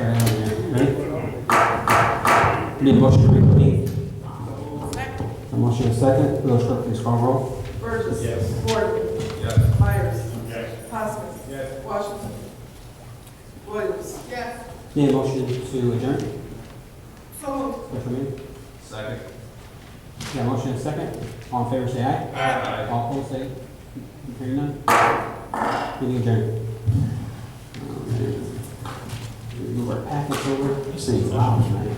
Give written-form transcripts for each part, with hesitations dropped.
try that one there. Ready? Need a motion to reconvene? A motion and a second. Village clerk, please call roll. Burgess. Yes. Gordon. Yes. Myers. Yes. Poskett. Yes. Washington. Williams. Yes. Need a motion to adjourn? So moved. Wait for me. Second. Yeah, motion and a second. All in favor, say aye. Aye. All opposed, say. Hearing none. Meeting adjourned. We move our packets over. This thing's loud tonight.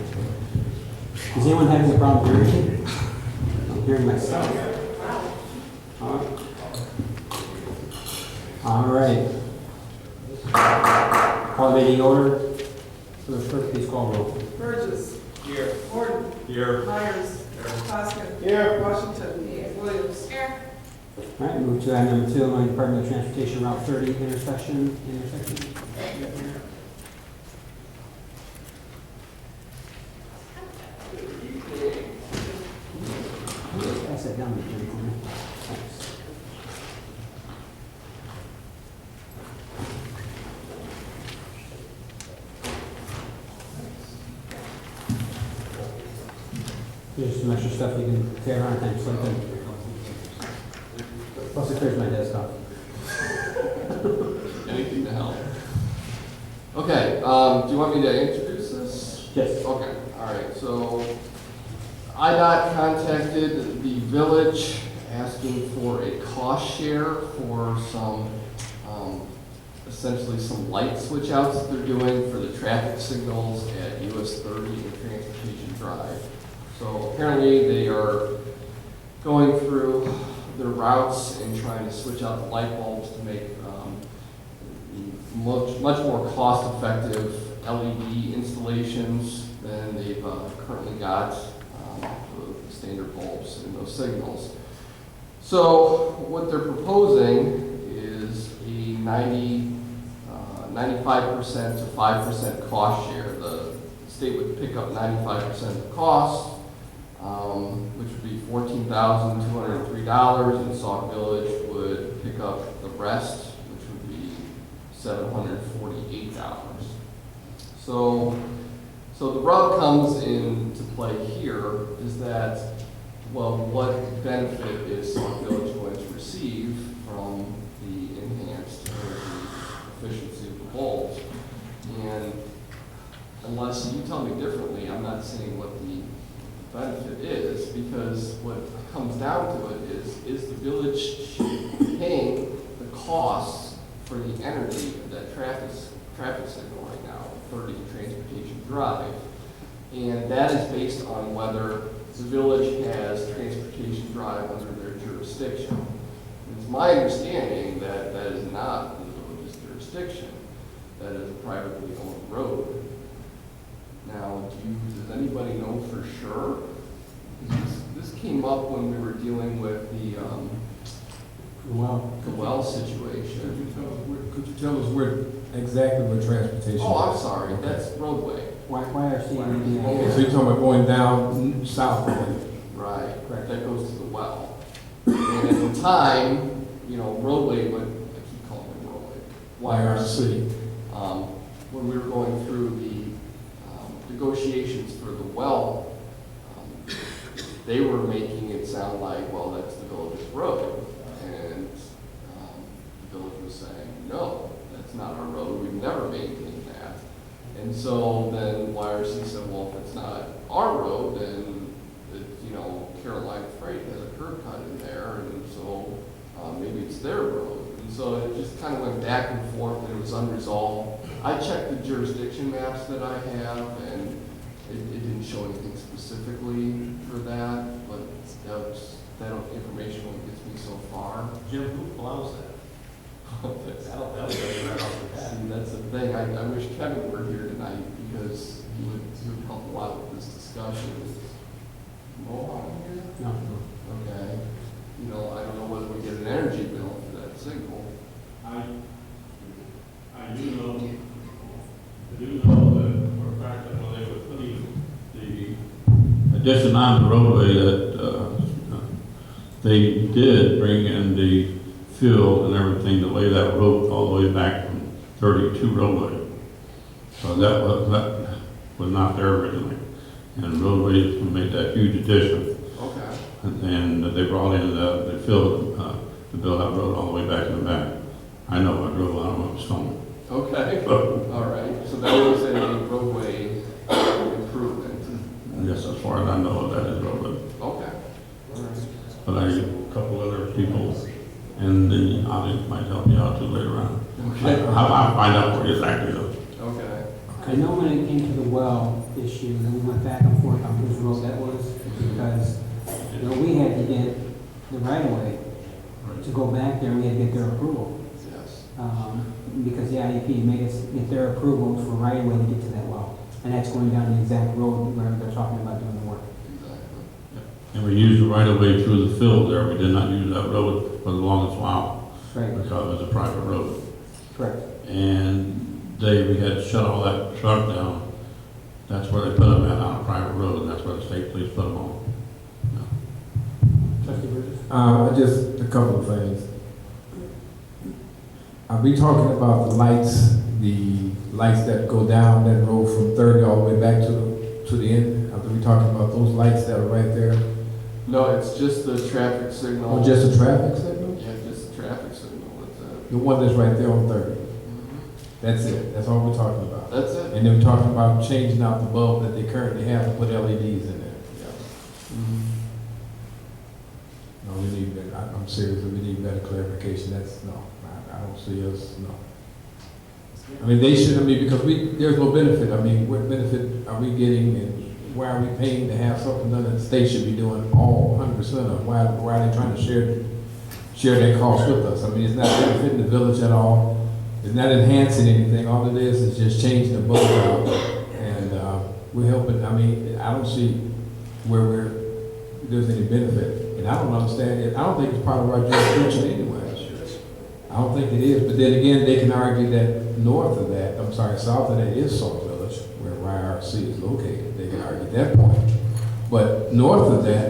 Is anyone having a problem hearing me? I'm hearing myself. All right. Call the meeting order. Village clerk, please call roll. Burgess. Here. Gordon. Here. Myers. Poskett. Here. Washington. Williams. Here. All right, move to item number 2, Illinois Department of Transportation Route 30 intersection. Pass that down to the corner. Thanks. Here's some extra stuff you can carry around, thanks, something. Plus it clears my desktop. Anything to help. Okay, do you want me to introduce this? Yes. Okay, all right, so IDOT contacted the village asking for a cost share for some, essentially some light switch outs that they're doing for the traffic signals at US 30 and Transportation Drive. So apparently they are going through their routes and trying to switch out the light bulbs to make much more cost-effective LED installations than they've currently got the standard bulbs in those signals. So what they're proposing is a 95% to 5% cost share. The state would pick up 95% of the cost, which would be $14,203, and Sauk Village would pick up the rest, which would be $748. So the rub comes into play here is that, well, what benefit is Sauk Village going to receive from the enhanced energy efficiency of the bulbs? And unless you tell me differently, I'm not saying what the benefit is, because what comes down to it is the village paying the costs for the energy of that traffic signal right now, 30 Transportation Drive. And that is based on whether the village has Transportation Drive under their jurisdiction. It's my understanding that that is not the village's jurisdiction. That is a privately owned road. Now, does anybody know for sure? This came up when we were dealing with the well situation. Could you tell us where exactly where transportation? Oh, I'm sorry, that's roadway. Why are So you're talking about going down south? Right, that goes to the well. And at the time, roadway went, I keep calling it roadway, YRC. When we were going through the negotiations for the well, they were making it sound like, well, that's the village's road. And the village was saying, no, that's not our road, we've never maintained that. And so then YRC said, well, if it's not our road, then Carolina Freight has a curb cut in there, and so maybe it's their road. And so it just kind of went back and forth, and it was unresolved. I checked the jurisdiction maps that I have, and it didn't show anything specifically for that, but that information only gets me so far. Jim, who allows that? See, that's the thing. I wish Kevin were here tonight, because he would help a lot with this discussion. Mohawk here? No. Okay. I don't know whether we get an energy bill for that signal. I do know that for a fact that when they were putting the addition on the roadway that they did bring in the fuel and everything to lay that road all the way back from 32 roadway. So that was not there originally. And roadways made that huge addition. Okay. And they brought in, they filled, the build-out road all the way back in the back. I know, I drove on it, stone. Okay, all right, so that was a roadway improvement. Yes, as far as I know, that is roadway. Okay. All right. But a couple other people in the audience might help me out too later on. Okay. I'll find out what exactly though. Okay. I know when it came to the well issue, and we went back and forth on whose road that was, because, you know, we had to get the right of way to go back there, and we had to get their approval. Yes. Because the IEP made us get their approval for right of way to get to that well. And that's going down the exact road where they're talking about doing the work. Exactly. And we used the right of way through the field there. We did not use that road for the longest while Right, because it was a private road. correct. And we had to shut all that truck down. That's where they put them at, on a private road, and that's where the state police put them on. Trustee Burgess? Just a couple of things. Are we talking about the lights that go down that road from 30 all the way back to the end? Are we talking about those lights that are right there? No, it's just the traffic signal. Or just a traffic signal? Yeah, just the traffic signal, that's it. The one that's right there on 30. Mhm. That's it. That's all we're talking about. That's it. And then we're talking about changing out the bulb that they currently have and put LEDs in there. Yeah. No, we need better. I'm serious. We need better clarification. I don't see us, no. I mean, they should, because there's no benefit. I mean, what benefit are we getting and why are we paying to have something done that the state should be doing all 100% of? Why are they trying to share that cost with us? I mean, it's not benefiting the village at all. It's not enhancing anything. All it is just changing the bulb out. And we're helping, I mean, I don't see where there's any benefit. And I don't understand it. I don't think it's part of our jurisdiction anyway. I don't think it is. But then again, they can argue that south of that is Sauk Village, where YRC is located. They can argue that point. But north of that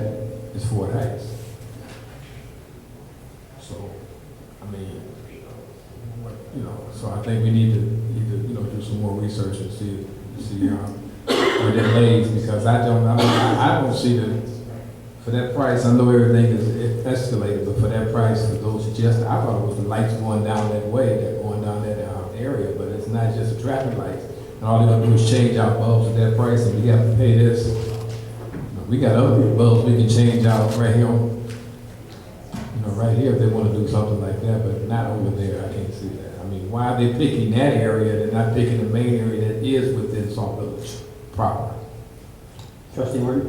is Fort Heights. So, I mean, so I think we need to do some more research and see where that lays, because I don't see for that price. I know everything is escalated, but for that price, for those suggested, I thought it was the lights going down that way, going down that area, but it's not just a traffic light. And all they're gonna do is change out bulbs at that price, and we have to pay this. We got other bulbs we can change out right here right here if they want to do something like that, but not over there. I can't see that. I mean, why are they picking that area? They're not picking the main area that is within Sauk Village proper. Trustee Martin?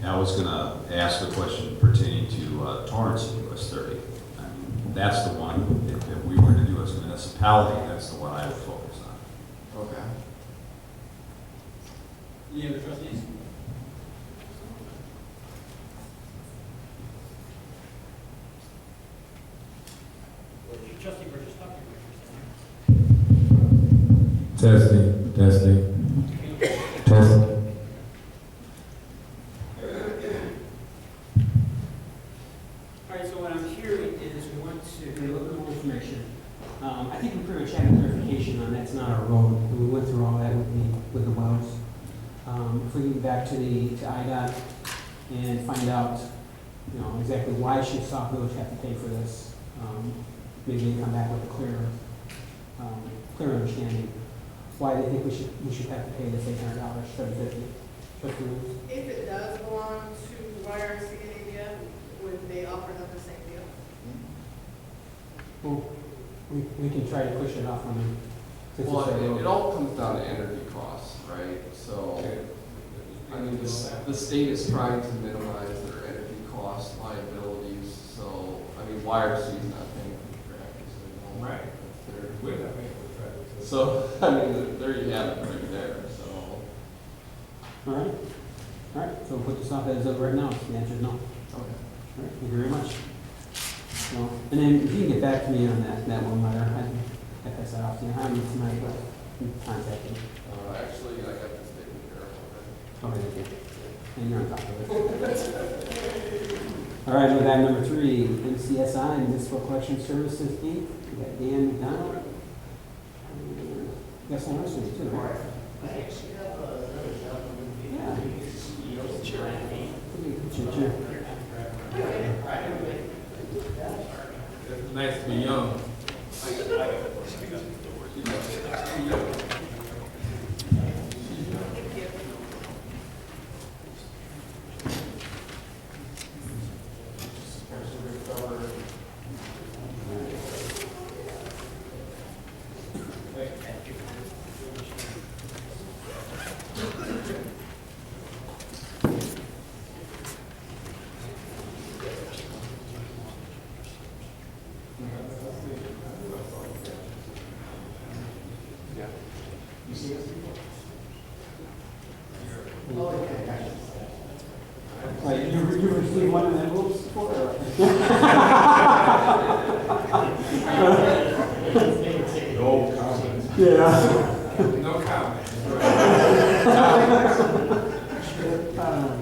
Yeah, I was gonna ask a question pertaining to Torrance and US 30. I mean, that's the one, if we were to do as a municipality, that's the one I would focus on. Okay. Any other trustees? Trustee Burgess, talk to your Testing. All right, so what I'm hearing is we want to get a little bit more information. I think we pretty much had a clarification on that's not our road. We went through all that with the wells. If we can get back to IDOT and find out, exactly why should Sauk Village have to pay for this? Maybe they come back with a clear understanding why they think we should have to pay this $800, $750. If it does belong to YRC in India, would they offer them the same deal? Well, we can try to push it off on them. since Well, it's our it road. all comes down to energy costs, right? So, I mean, the state is trying to minimize their energy cost liabilities, so, I mean, YRC is not paying for the traffic signal. Right. They're- We're not paying for traffic. So, I mean, there you have it right there, so. All right, so we'll put this off as of right now. The answer is no. All Okay. right, thank you very much. So, and then if you can get back to me on that one letter, I pass that off to you. I haven't tonight, but contact me. Actually, I got this taken care of. Okay, thank you. And you're on top of it. All right, with item number 3, MCSI, Municipal Collection Services, Inc. We got Dan McDonald. That's on our street too. Right? I actually have another gentleman who Yeah. is the CEO of P.L.A.N. Sure. It's nice to be young. You see us? Like, you received one of the envelopes before? Or? No comment. Yeah. No comment.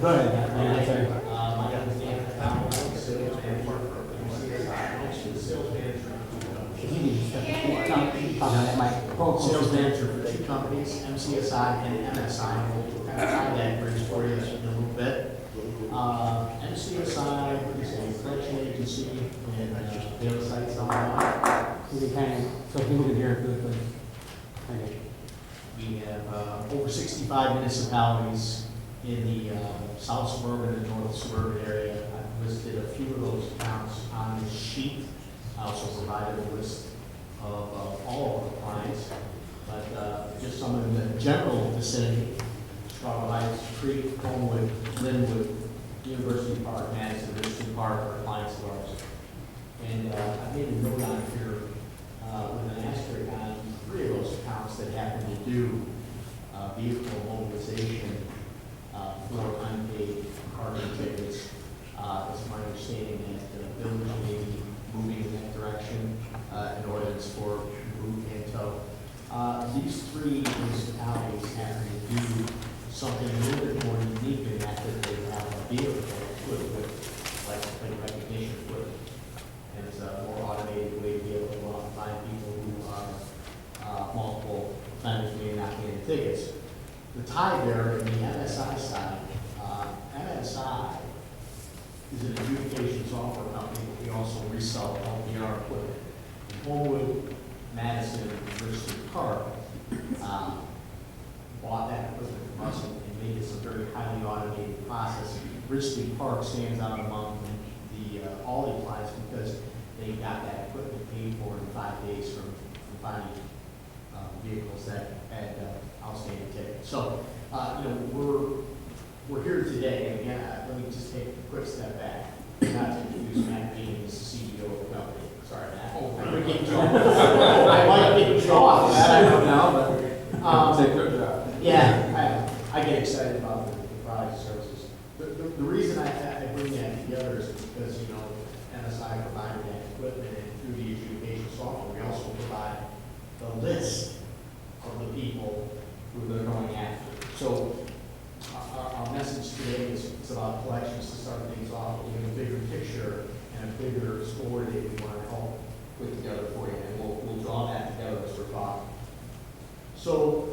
Go ahead. I'm sorry. My name is Dan Powell, I'm the sales manager for MCSI. I'm actually the sales manager sales manager for two companies, MCSI and MSI. We'll kind of tie that bridge for you in a little bit. MCSI is a collection agency in the other sites on the line. So we kind of, so if you look at here, please. Okay. We have over 65 municipalities in the south suburban and north suburban area. I've listed a few of those accounts on this sheet. I also provided a list of all of our clients, but just some in the general vicinity: Straw Heights, Creek, Homewood, Linwood, University Park, Madison, Richmond Park are clients of ours. And I made a note on here with an asterisk on 3 of those accounts that happen to do vehicle mobilization for unpaid parking tickets. It's my understanding that the village may be moving in that direction in ordinance for move and tow. These 3 municipalities have to do something a little bit more unique in that they have a vehicle equipped with license plate recognition equipment. And it's a more automated way to be able to go out and find people who are multiple offenders may not be in tickets. The tie there in the MSI side, MSI is an adjudication software company, but we also resell LPR equipment. In Homewood, Madison, and University Park bought that equipment from us and made this a very highly automated process. Richmond Park stands out among the all the clients because they got that equipment paid for in 5 days from finding vehicles that had outstanding tickets. So, we're here today, and again, let me just take a quick step back. Not to introduce Matt Bean as the CEO of the company. Sorry, Matt. I might get you off that, I don't know, but Take your job. yeah, I get excited about the product services. The reason I bring that together is because, MSI provided that equipment, and through the adjudication software, we also provide the list of the people who they're going after. So our message today is it's about collections to start things off, with a bigger picture and a bigger story that we want to help put together for you, and we'll draw that together as we're talking. So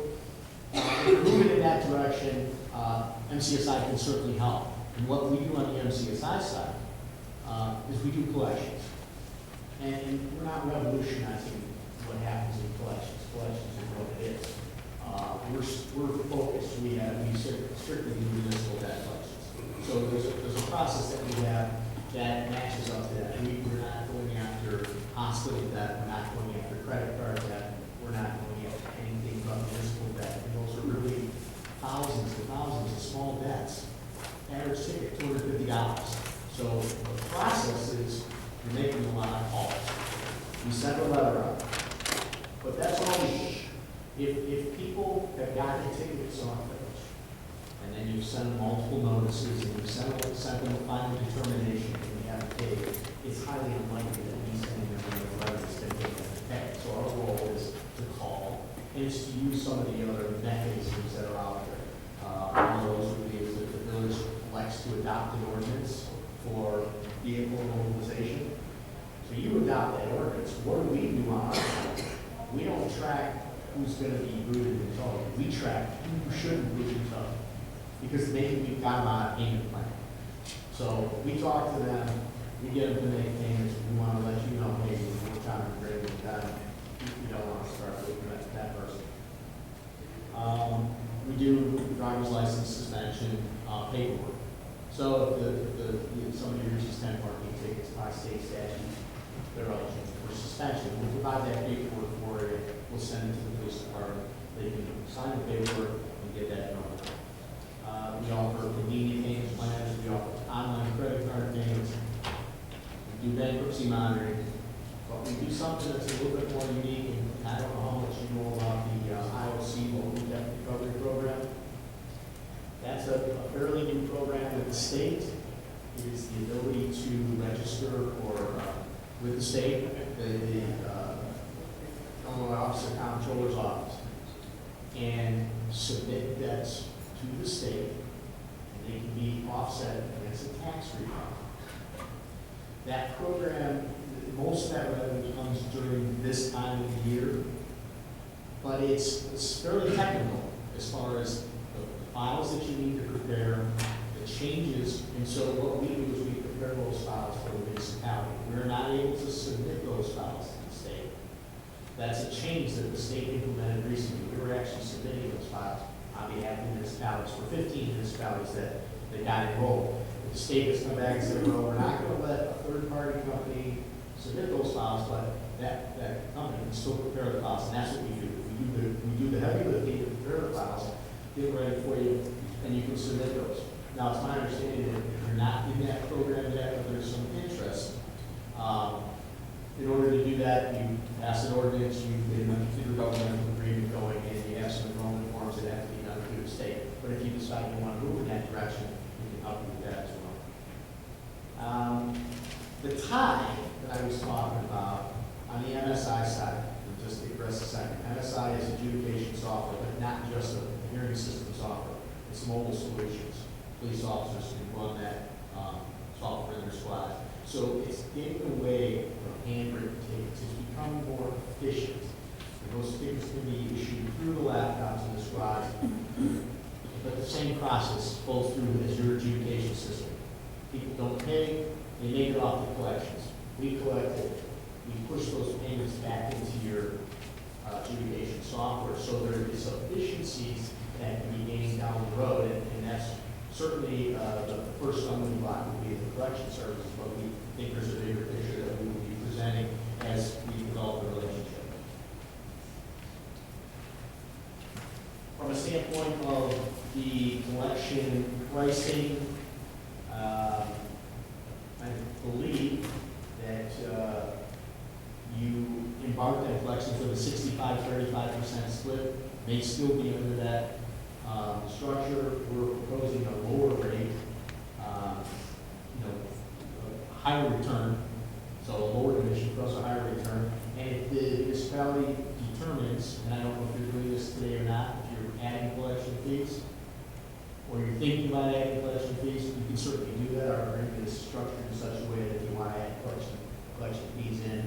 if we're moving in that direction, MCSI can certainly help. And what we do on the MCSI side is we do collections. And we're not revolutionizing what happens in collections. Collections is what it is. We're focused. We strictly do municipal debt collections. So there's a process that we have that matches up to that. We're not going after hospital debt. We're not going after credit card debt. We're not going after anything but municipal debt. And those are really thousands and thousands of small debts. Average ticket, $250. So the process is you're making a lot of calls. You send a letter out. But that's all we do. If people have gotten tickets on those, and then you send them multiple notices, and you send them a final determination, and you haven't paid, it's highly unlikely that we send them a letter that's going to take them to pay. So our role is to call, and it's to use some of the other mechanisms that are out there. One of those would be that the village elects to adopt an ordinance for vehicle mobilization. So you adopt that ordinance. What do we do on our side? We don't track who's gonna be booted and towed. We track who shouldn't boot and tow, because maybe we've got them on a payment plan. So we talk to them, we get them to make payments, we wanna let you know, hey, we're trying to agree with that, you don't wanna start looking at that person. We do driver's license suspension, paperwork. So if somebody reaches 10 parking tickets by state statute, they're eligible for suspension. We'll provide that paperwork for it, we'll send it to the police department, they can sign the paperwork and get that done. We offer convenient payment plans, we offer online credit card payments, we do bankruptcy monitoring, but we do something that's a little bit more unique, and I don't know how much you know about the IOC Local Debt Recovery Program. That's a fairly new program with the state. It is the ability to register or with the state, the Illinois Office of Comptroller's Office, and submit debts to the state, and they can be offset against a tax refund. That program, most of that revenue comes during this time of the year, but it's fairly technical as far as the files that you need to prepare, the changes, and so what we do is we prepare those files for the municipality. We're not able to submit those files to the state. That's a change that the state implemented recently. We were actually submitting those files on behalf of municipalities for 15 municipalities that they got enrolled. The state has come back and said, well, we're not going to let a third-party company submit those files, but that company can still prepare the files, and that's what we do. We do the heavy lifting to prepare the files, get them ready for you, and you can submit those. Now, it's my understanding that if you're not in that program yet, but there's some interest, in order to do that, you pass an ordinance, you get an intergovernmental agreement going, and you have some enrollment forms that have to be done through the state. But if you decide you want to move in that direction, we can help you with that as well. The tie that I was talking about on the MSI side, just to digress a second, MSI is adjudication software, but not just a hearing system software. It's mobile solutions. Police officers can run that software in their squad. So it's getting away from handwritten tickets. It's becoming more efficient. And those tickets can be issued through the laptops in the squad, but the same process flows through as your adjudication system. People don't pay, they make it off the collections. We collect it, we push those payments back into your adjudication software, so there is efficiencies that can be gained down the road, and that's certainly the first stumbling block would be the collection services, but we think there's a bigger picture that we will be presenting as we develop the relationship. From a standpoint of the collection pricing, I believe that you embarked on collections with a 65-35% split, may still be under that structure. We're proposing a lower rate, a higher return, so a lower commission plus a higher return. And if the municipality determines, and I don't know if you're doing this today or not, if you're adding collection fees, or you're thinking about adding collection fees, you can certainly do that. Our agreement is structured in such a way that if you want to add collection fees in,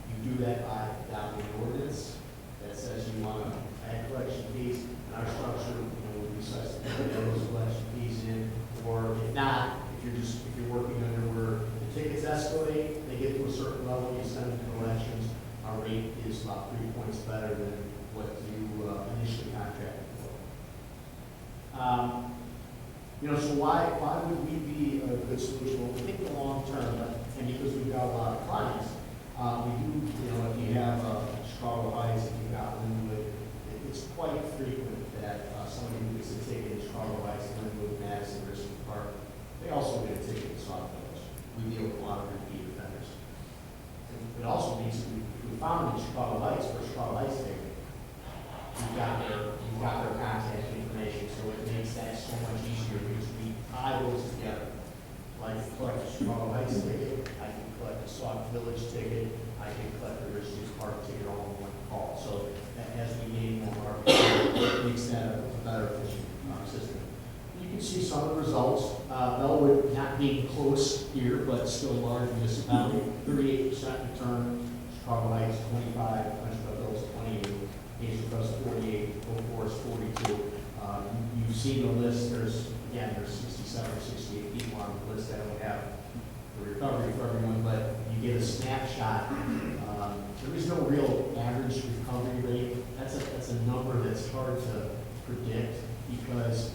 you do that by adopting an ordinance that says you want to add collection fees. And our structure, would be such that you add those collection fees in, or if not, if you're working under where the tickets escalate, they get to a certain level, you send them to collections. Our rate is about 3 points better than what you initially contracted for. So why would we be a good solution? Well, we think the long term, and because we've got a lot of clients, we do, if you have Chicago Heights, if you've got Linwood, it's quite frequent that somebody who gets a ticket in Chicago Heights, Linwood, Madison, Richmond Park, they also get a ticket in Sauk Village. We deal with a lot of repeat offenders. It also means that we found in Chicago Heights for a Chicago Heights ticket, you've got their contact information, so it makes that so much easier because we tie those together. Like collect a Chicago Heights ticket, I can collect a Sauk Village ticket, I can collect a Richmond Park ticket all in one call. So as we gain more market, it makes that a better efficient system. You can see some of the results. Bellwood not being close here, but still a large municipality, 38% return. Chicago Heights 25, Country Club Hills 28. Case request 48, 04 is 42. You've seen the list, there's 67 or 68 people on the list. I don't have the recovery for everyone, but you get a snapshot. There is no real average recovery rate. That's a number that's hard to predict because,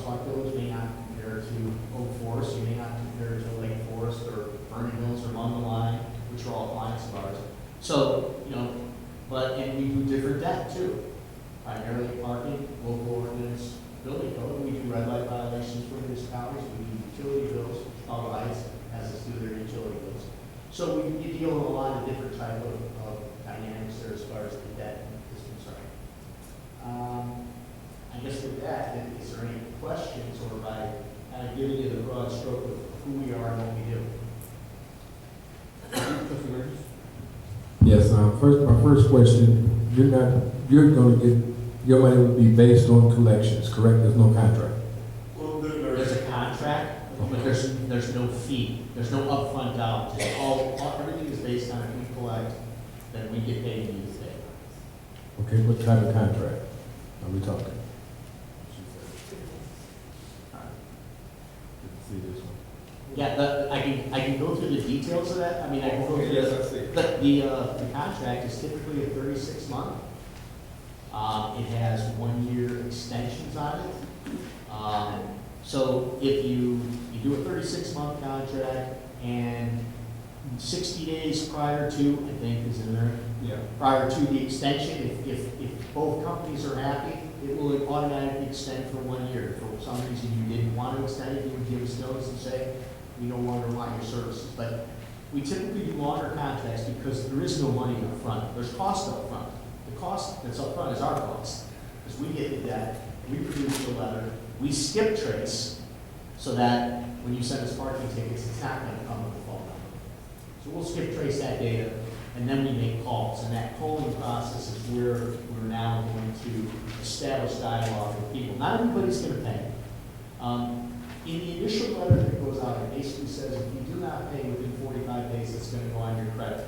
Sauk Village may not compare to Oak Forest, you may not compare to Lake Forest or Vernon Hills or London Line, which are all clients of ours. So, and we do different debt too. Primarily parking, local ordinance, building code. We do red light violations for municipalities. We do utility bills. Chicago Heights has us do their utility bills. So we deal with a lot of different type of dynamics there as far as the debt is concerned. I guess with that, is there any questions, or by kind of giving you the broad stroke of who we are and what we do? Yes, my first question, you're going to get, your money will be based on collections, correct? There's no contract. Well, there's a contract, but there's no fee. There's no upfront dollars. It's everything is based on if we collect, then we get paid in use day. Okay, what type of contract are we talking? See this one. Yeah, I can go through the details of that. I mean, I can go through the contract is typically a 36-month. It has 1-year extensions on it. So if you do a 36-month contract and 60 days prior to, I think is in there, Yeah. prior to the extension, if both companies are happy, it will automatically extend for 1 year. If for some reason you didn't want to extend it, you would give us notice and say, we no longer want your services. But we typically do longer contracts because there is no money up front. There's cost up front. The cost that's up front is our cost. Because we get the debt, we produce the letter, we skip trace so that when you send us parking tickets, it's not going to come with a phone number. So we'll skip trace that data, and then we make calls. And that calling process is where we're now going to establish dialogue with people. Not everybody's going to pay. In the initial letter that goes out, it basically says if you do not pay within 45 days, it's going to go on your credit.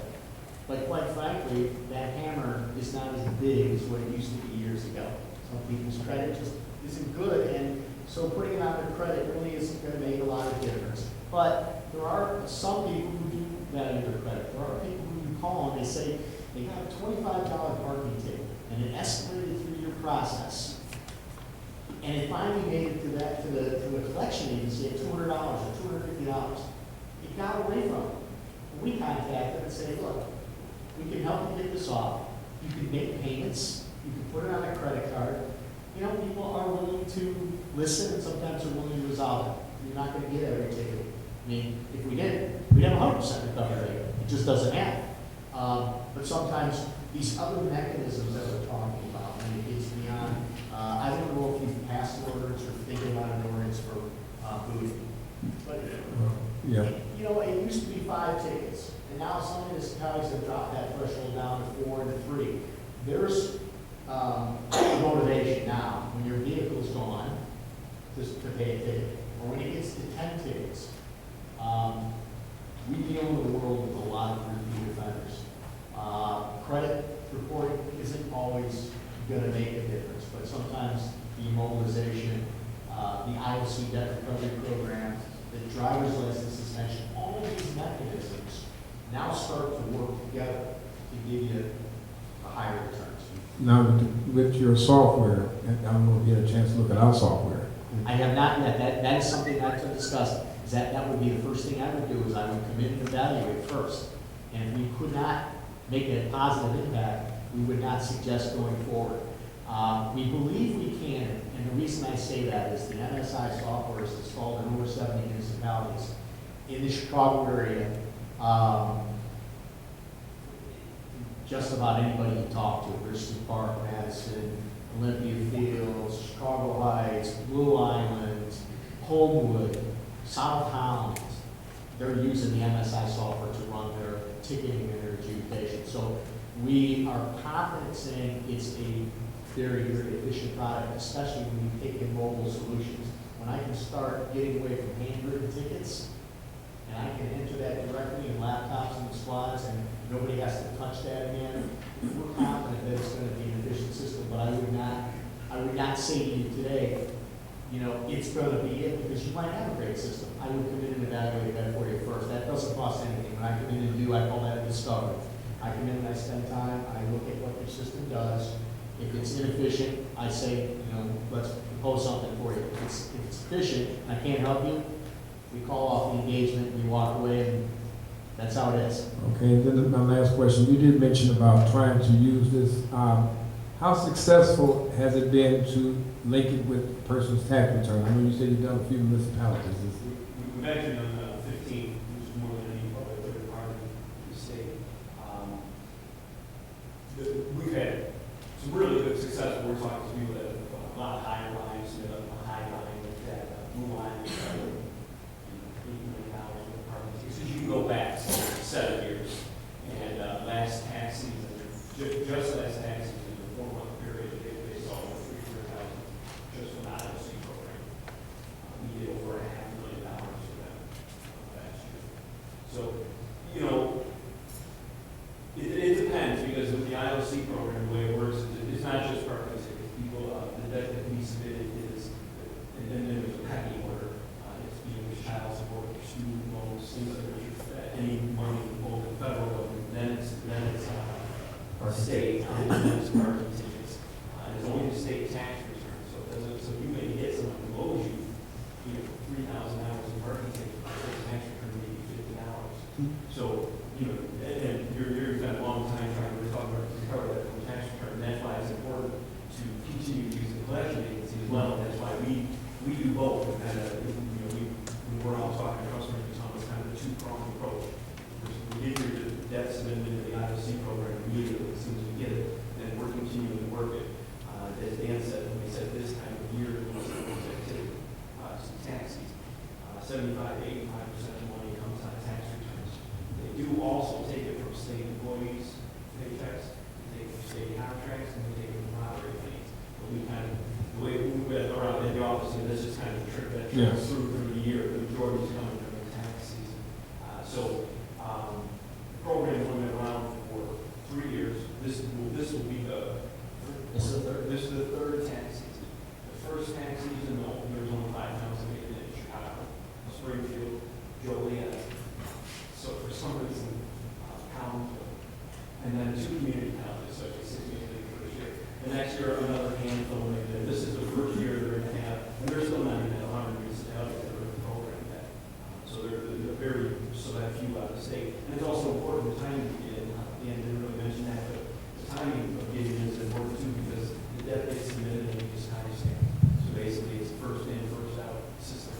But quite frankly, that hammer is not as big as what it used to be years ago. Some people's credit just isn't good, and so putting it on their credit really isn't going to make a lot of difference. But there are some people who do value their credit. There are people who you call and they say they got a $25 parking ticket and it escalated through your process. And it finally made it to the collection agency at $200 or $250. It got away from it. We contact them and say, look, we can help you get this off. You can make payments. You can put it on a credit card. People are willing to listen and sometimes are willing to resolve it. You're not going to get every ticket. I mean, if we did, we'd have a 100% recovery rate. It just doesn't happen. But sometimes these other mechanisms that we're talking about, when it gets beyond, I don't know if you've passed an ordinance or thinking about an ordinance for food. But, Yeah. it used to be 5 tickets. And now some municipalities have dropped that threshold down to 4 and to 3. There's motivation now when your vehicle's gone to pay a ticket, or when it gets to 10 tickets. We deal in the world with a lot of repeat offenders. Credit reporting isn't always going to make a difference, but sometimes the immobilization, the IOC debt recovery program, the driver's license suspension, all of these mechanisms now start to work together to give you a higher returns. Now, with your software, I don't know if you had a chance to look at our software. I have not yet. That is something I could discuss. That would be the first thing I would do is I would come in and evaluate first. And if we could not make a positive impact, we would not suggest going forward. We believe we can, and the reason I say that is the MSI software is installed in over 70 municipalities. In the Chicago area, just about anybody you talk to, Bristol Park, Madison, Olympia Fields, Chicago Heights, Blue Island, Homewood, South Holland, they're using the MSI software to run their ticketing and their adjudication. So we are confident saying it's a very, very efficient product, especially when you take in mobile solutions. When I can start getting away from handwritten tickets, and I can enter that directly in laptops and squads, and Nobody has to touch that again. We're confident that it's gonna be an efficient system, but I would not say to you today, you know, it's gonna be it, because you might have a great system. I would come in and evaluate that for you first. That doesn't cost anything. When I come in and do, I call that a discovery. I come in and I spend time, I look at what your system does. If it's inefficient, I say, you know, let's propose something for you. If it's efficient, and I can't help you, we call off the engagement, we walk away, and that's how it is. Okay, and then my last question, you did mention about trying to use this. How successful has it been to link it with a person's tax return? I know you said you've done a few municipalities. We've actually done 15, which is more than any other third party in the state. We've had some really good success. We're talking to people that have a lot of high lines, a high line like that, blue line, $8 million with apartments. So you can go back 7 years. And last tax season, just last tax season, the 4-month period, they saw over $300,000 just from the ILC program. We did over $500,000 for them last year. So, you know, it depends, because with the ILC program, the way it works, it's not just parking tickets. People, the debt that we submitted is, and then there's a pecking order. It's being child support, student loans, things like that, any money, both the federal government, then it's state, and then it's parking tickets. It's only the state tax return, so it doesn't, so you may get someone who owes you, $3,000 in parking tickets, the state tax return may be $50. So, you know, and you're spent a long time trying to recover that from tax return. And that's why it's important to continue to use the collection agency as well. And that's why we do both. And when we're all talking to customers, it's almost kind of a two-pronged approach. We get your debt submitted into the IOC program immediately as soon as we get it, and we're continuing to work it. As Dan said, when we said this time of year, we activity, some tax season, 75 to 85% of the money comes out of tax returns. They do also take it from state employees' paychecks, they take it from state contracts, and they take it from lottery fees. But we kind of, the way we move it around in the office, and this is kind of a trick that goes through the year. The majority is coming during the tax season. The program's only been around for 3 years. This will be this is the third tax season. The first tax season, there was only 5,000 made in Chicago, Springfield, Joliet. So for some reason, Collinsville, and then 2 community colleges, so it's 6 community the first year. The next year, another handful made it. This is the first year they're going to have, and there's still not even 100 municipalities that are in the program yet. So they're very select few out of the state. And it's also important the timing to get in. Dan didn't really mention that, but the timing of getting in is important too, because the debt gets submitted and you just time stamp. So basically, it's first in, first out system.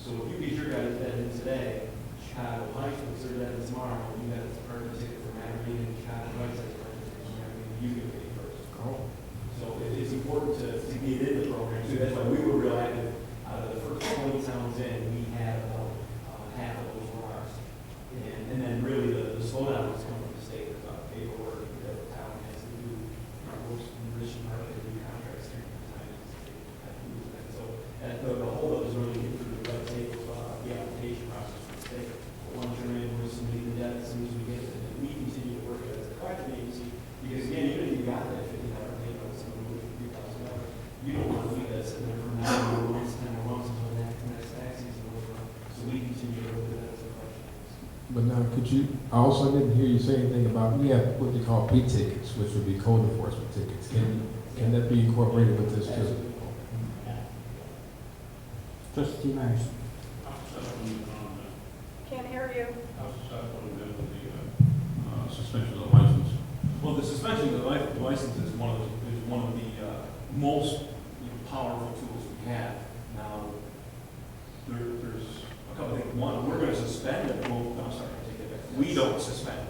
So if you get your guys' debt in today, Chicago Heights puts their debt in tomorrow, and you got a parking ticket from Aberdeen, and Chicago Heights has a parking ticket from Aberdeen, you get paid first. So it's important to get in the program too. That's why we were real active. Out of the first 20 towns in, we had about half of those were ours. And then really the slowdown was coming from the state about paperwork that the town has to do. Most enriching market to do contracts here at the time. So the whole up is really getting through the red tape of the application process for the state. Once you're in, we're submitting the debt as soon as we get it. And we continue to work it as a collection agency because again, even if you got that $50 payment on someone who $3,000, you don't want to leave that sitting there for 9 months, 10 months until the next tax season goes around. So we continue to work it as a collection agency. But now, I also didn't hear you say anything about, we have what they call P tickets, which would be code enforcement tickets. Can that be incorporated with this too? Trustee Myers. Can't hear you. How successful has been with the suspension of the license? Well, the suspension of the license is one of the most powerful tools we have. Now, there's a couple things. One, we're going to suspend it. Well, I'm sorry, I take it back. We don't suspend it.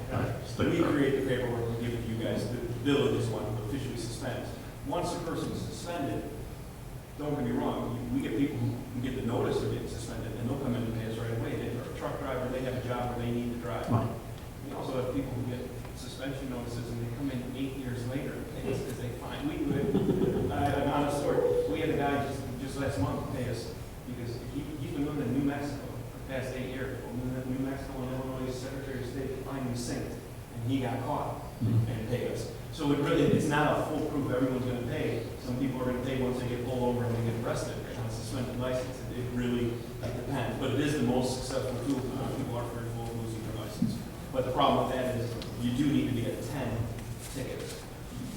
We create the paperwork and give it to you guys. The village is one who officially suspends. Once a person is suspended, don't get me wrong, we get people who get the notice they're getting suspended, and they'll come in and pay us right away. They're a truck driver, they have a job where they need to drive. We also have people who get suspension notices, and they come in 8 years later and pay us because they find, an honest story. We had a guy just last month pay us because he's been living in New Mexico for the past 8 years. Well, New Mexico and Illinois Secretary of State fined him synced. and he got caught and paid us. So it really, it's not a foolproof, everyone's gonna pay. Some people are gonna pay once they get pulled over and they get arrested on a suspended license. It really depends, but it is the most successful tool because people are fearful of losing their license. But the problem with that is you do need to be at 10 tickets.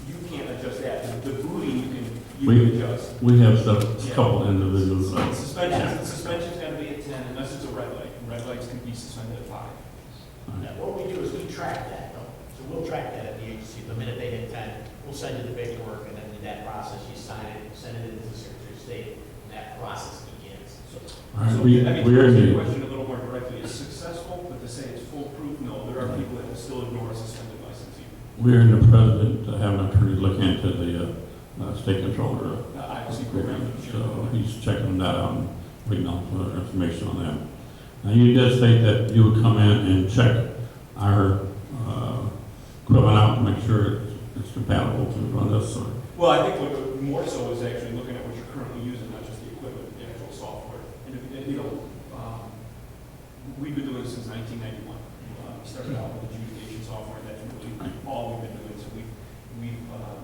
You can't adjust that. The booty you can adjust. We have a couple individuals. Suspension's gotta be at 10 unless it's a red light. Red lights can be suspended at 5. Now, what we do is we track that though. So we'll track that at the agency. The minute they hit 10, we'll send you the paperwork, and then in that process, you sign it, send it into the Secretary of State, and that process begins. So All right, So, we I mean, are to answer in your question a little more directly, it's successful, but to say it's foolproof, no, there are people that will still ignore a suspended license. we're in the president to have an attorney look into the state controller. IOC program. So he's checking that out and waiting on further information on that. Now, you did state that you would come in and check our equipment out to make sure it's compatible to run this, or Well, I think what more so is actually looking at what you're currently using, not just the equipment, the actual software. And, we've been doing this since 1991. We started out with adjudication software, that's really all we've been doing. So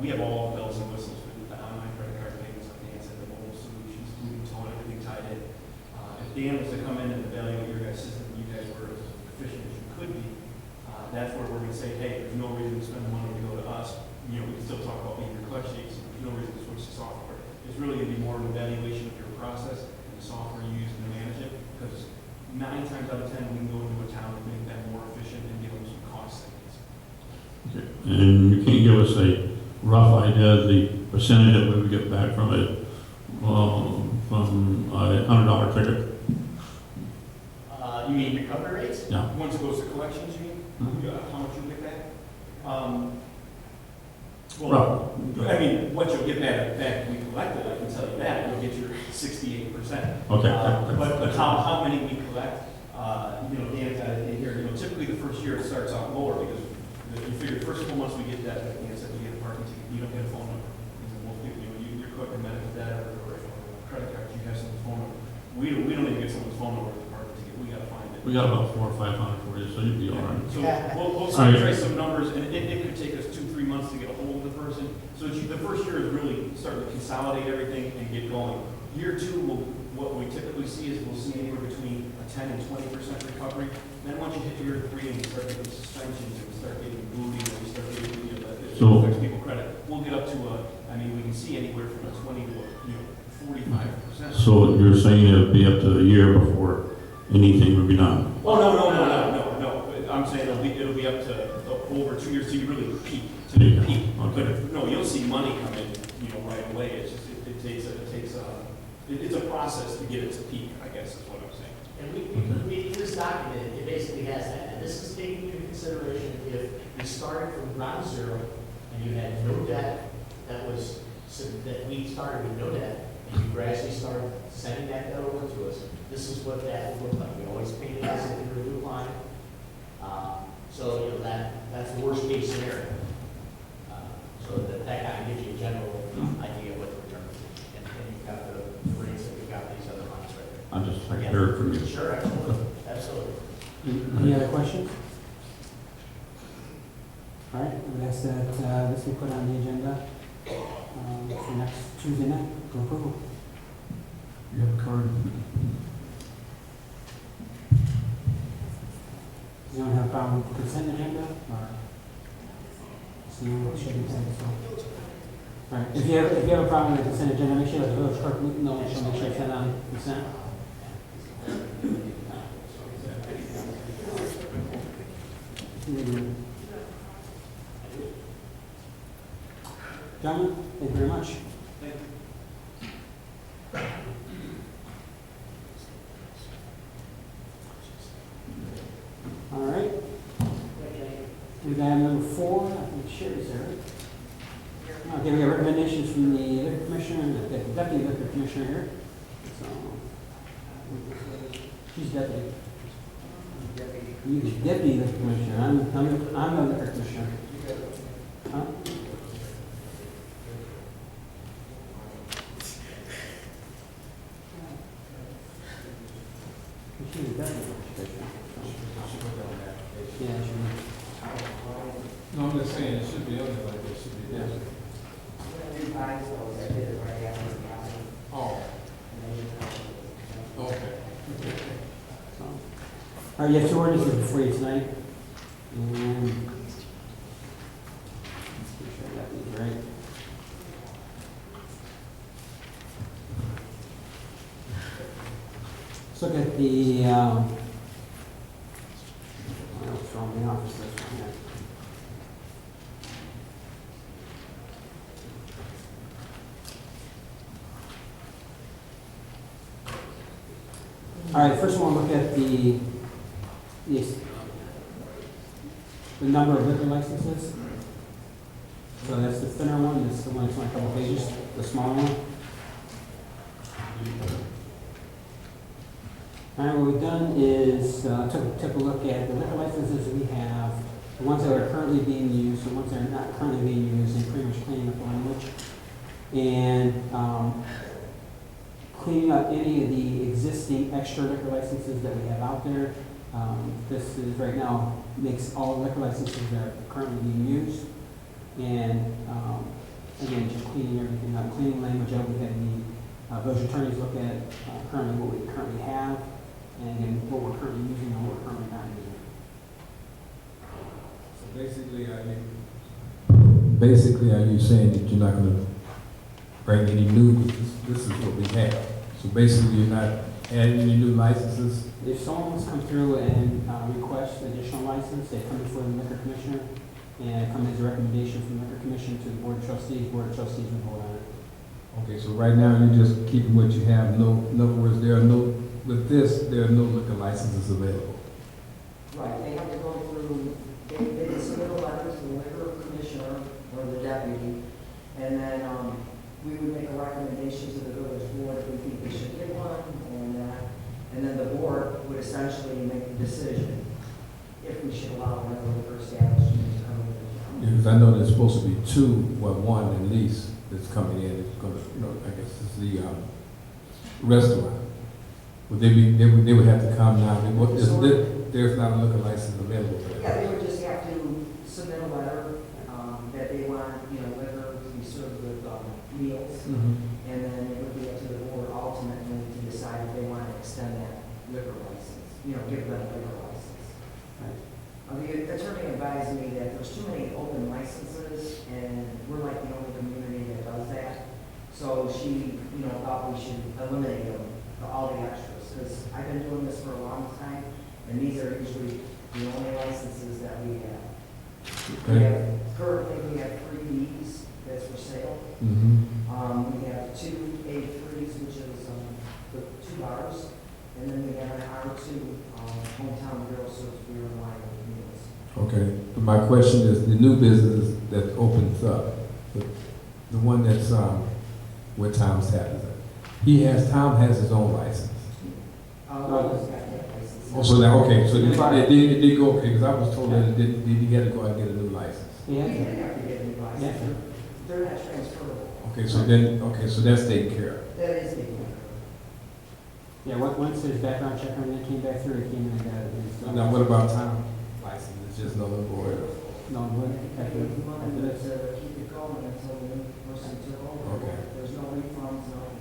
we have all the bells and whistles with the online credit card payments, like Dan said, the mobile solutions, moving tone, everything tied in. If Dan was to come in and evaluate your guys' system, you guys were as efficient as you could be, that's where we're going to say, hey, there's no reason to spend the money to go to us. We can still talk about behavior collection agency, but there's no reason to switch to software. It's really going to be more of an evaluation of your process and the software you use to manage it, because 9 times out of 10, we can go into a town and make them more efficient and give them some cost savings. okay. And you can't give us a rough idea of the percentage that we would get back from from a $100 ticket? you mean recovery rates? Yeah. Once it goes to collections, you mean? How much you get back? Well, I mean, what you'll get back we collected, I can tell you that, you'll get your 68%. Okay. But how many we collect, Dan's got it in here, typically the first year it starts out lower because you figure the first couple months we get that, like Dan said, you get a parking ticket, you don't get a phone number. Because most people, you're collecting medical data or credit cards, you have someone's phone number. We don't even get someone's phone number with the parking ticket, we gotta find it. We got about 400 or 500 for you, so you'd be all right. So we'll All right. trace some numbers, and it could take us 2-3 months to get a hold of the person. So the first year is really starting to consolidate everything and get going. Year 2, what we typically see is we'll see anywhere between a 10 and 20% recovery. Then once you hit year 3 and you start getting suspensions and we start getting booty and we start getting it affects people credit, we'll get up to we can see anywhere from a 20 to 45%. So you're saying it would be up to a year before anything would be done? Oh, no. I'm saying it'll be up to over 2 years till you really peak. Okay. But no, you'll see money come in, right away. It's just, it's a process to get it to peak, I guess is what I'm saying. And we this document, it basically has that, and this is taking into consideration if you started from ground zero and you had no debt that we started with no debt, and you gradually started sending that debt over to us, this is what that would look like. We always paint it as if we were a new client. So that's the worst case scenario. So that kind of gives you a general idea of what the return is. And you've got the rates that we've got these other lines right there. I just like to hear it from you. Sure, absolutely. Any other questions? All right, I would ask that this be put on the agenda for next Tuesday night for approval. You have a card? Does anyone have a problem with the consent agenda, or? So you should be saying so. All right, if you have a problem with the consent agenda, make sure that the village clerk knows, so make sure it's set on consent. Gentlemen, thank you very much. All right. We've got number 4, I think Sherry's there. Okay, we have recommendations from the liquor commissioner and the deputy liquor commissioner here. So, she's deputy. You're the deputy liquor commissioner. I'm the liquor commissioner. Huh? She's the deputy liquor commissioner. Yeah, she All right, you have two ordinances before you tonight. And let's make sure I got these right. Let's look at the, what's wrong with the office, this one here. All right, first one, we'll look at the number of liquor licenses. So that's the thinner one, that's the one that's on a couple pages, the smaller one. All right, what we've done is took a look at the liquor licenses we have, the ones that are currently being used, the ones that are not currently being used, and pretty much cleaning up the language. And cleaning up any of the existing extra liquor licenses that we have out there. This is right now makes all liquor licenses that are currently being used. And again, just cleaning everything up, cleaning language up. We had the village attorneys look at currently what we currently have, and again, what we're currently using and what we're currently not using. So basically, are you saying that you're not gonna bring any new, this is what we have? So basically, you're not adding any new licenses? If someone's come through and request additional license, they come before the liquor commissioner, and it comes as a recommendation from the liquor commission to the board of trustees will vote on it. Okay, so right now, you're just keeping what you have, in other words, there are no liquor licenses available. Right, they have to go through, they can submit a letter to the liquor commissioner or the deputy, and then we would make a recommendation to the village board if we think they should get one, and then the board would essentially make the decision if we should allow another liquor establishment to come in. Yeah, because I know there's supposed to be one at least that's coming in, it's gonna, I guess it's the restaurant. Would they would have to come now, there's not a liquor license available for that? Yeah, they would just have to submit a letter that they want, liquor to be served with meals. Mm-hmm. And then it would be up to the board ultimately to decide if they want to extend that liquor license, give them a liquor license. The attorney advised me that there's too many open licenses, and we're like the only community that does that. So she, thought we should eliminate them, all the extras, because I've been doing this for a long time, and these are usually the only licenses that we have. Currently, we have 3 Bs that's for sale. Mm-hmm. We have 2 A3s, which is the 2 bars, and then we have an R2, hometown grill serves beer and wine with meals. Okay, but my question is, the new business that opens up, the one that's, where Tom's Tap is at. Tom has his own license. He's got that license. Oh, so now, okay, so it did go, okay, because I was told that he had to go out and get a new license. Yeah. We didn't have to get a new license. Yeah. They're not transferable. Okay, so that's taken care of. That is the one. Yeah, once there's background check and it came back through, it came in and got it. So Now, what about Tom license? It's just another board. no, what, after We wanted this? to keep it going until the new person took over. Okay. There's no refunds, nothing.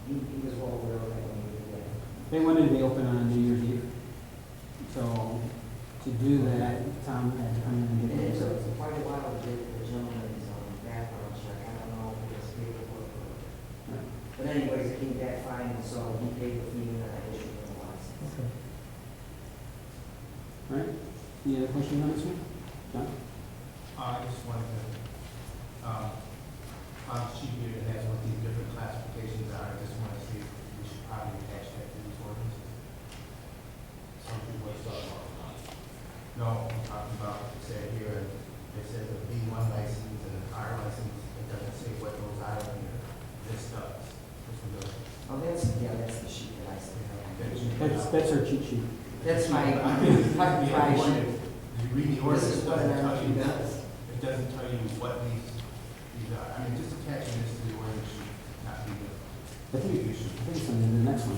He was well aware of that when we did that. They wanted to be open on New Year's Eve. So to do that, Tom had to come in and And get it it. took quite a while to get the gentleman's background check. I don't know if it's paperwork or. But anyways, it came back fine, so he paid the fee and I issued him the license. Okay. All right. Any other questions on this one? John? I just wanted to, on the sheet here that has what these different classifications are, I just want to see if we should probably attach that to these ordinances. Some people are talking about. No, I'm talking about, it said here, it says a B1 license and an R license, it doesn't say what those are in here. This does. This one does. Oh, that's the sheet that I sent. That's our cheat sheet. That's my Yeah, sheet. you read the ordinance, This is it what doesn't an tell you, RFP does. it doesn't tell you what these are. I mean, just attaching this to the ordinance should not be the I think it's on the next one.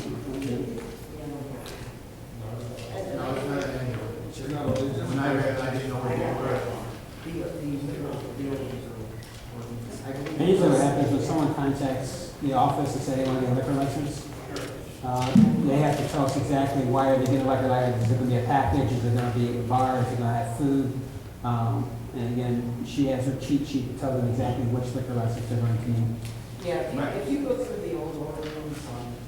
No, it's not in any ordinance. When I read it, I didn't know what they were. And usually what happens when someone contacts the office and say they want to get a liquor license, They have to tell us exactly why are they getting a liquor license. Is it going to be a package? Is it going to be a bar? Is it going to have food? And again, she has her cheat sheet to tell them exactly which liquor license they're going to need. Yeah, if you go through the old ordinance,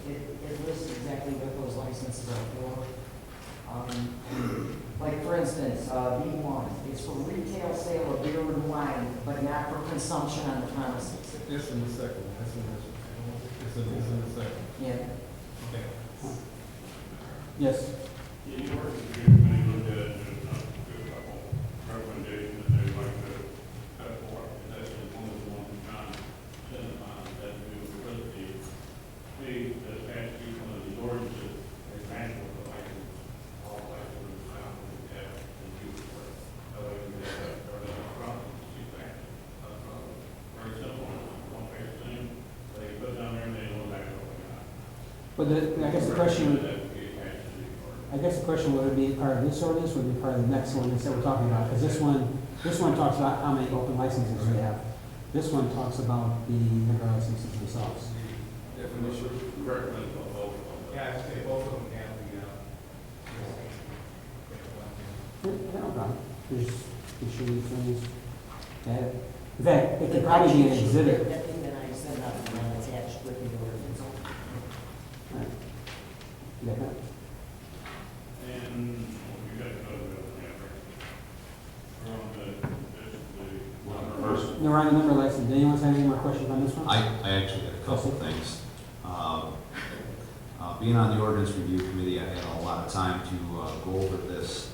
it lists exactly what those licenses are for. Like for instance, B1, it's for retail sale of beer and wine, but not for consumption on the premises. It's in the second, that's in this, it's in the second. Yeah. Okay. Yes. Yeah, you work with your committee, look at it, and a couple recommendations that they'd like to cut forth. And that's one of the ones John said about that we would put the fee that's actually one of the ordinances, a manual of the license, all licenses found in the tab and use for it. That way we get that, or that problem, see back. Very simple, one page thing, they put down there and they know exactly what they got. But I guess the question, would it be part of this ordinance, would it be part of the next ordinance that we're talking about? Because this one talks about how many open licenses we have. This one talks about the liquor licenses themselves. Definition. Yeah, I'd say both of them can be, Yeah, no problem. There's these things. In fact, it could probably be an exhibit. That thing that I sent out, and then attached with the ordinance. Right. Yeah. And we got another First, No, we're on the number license. Anyone have any more questions on this one? I actually had a couple things. Being on the ordinance review committee, I had a lot of time to go over this.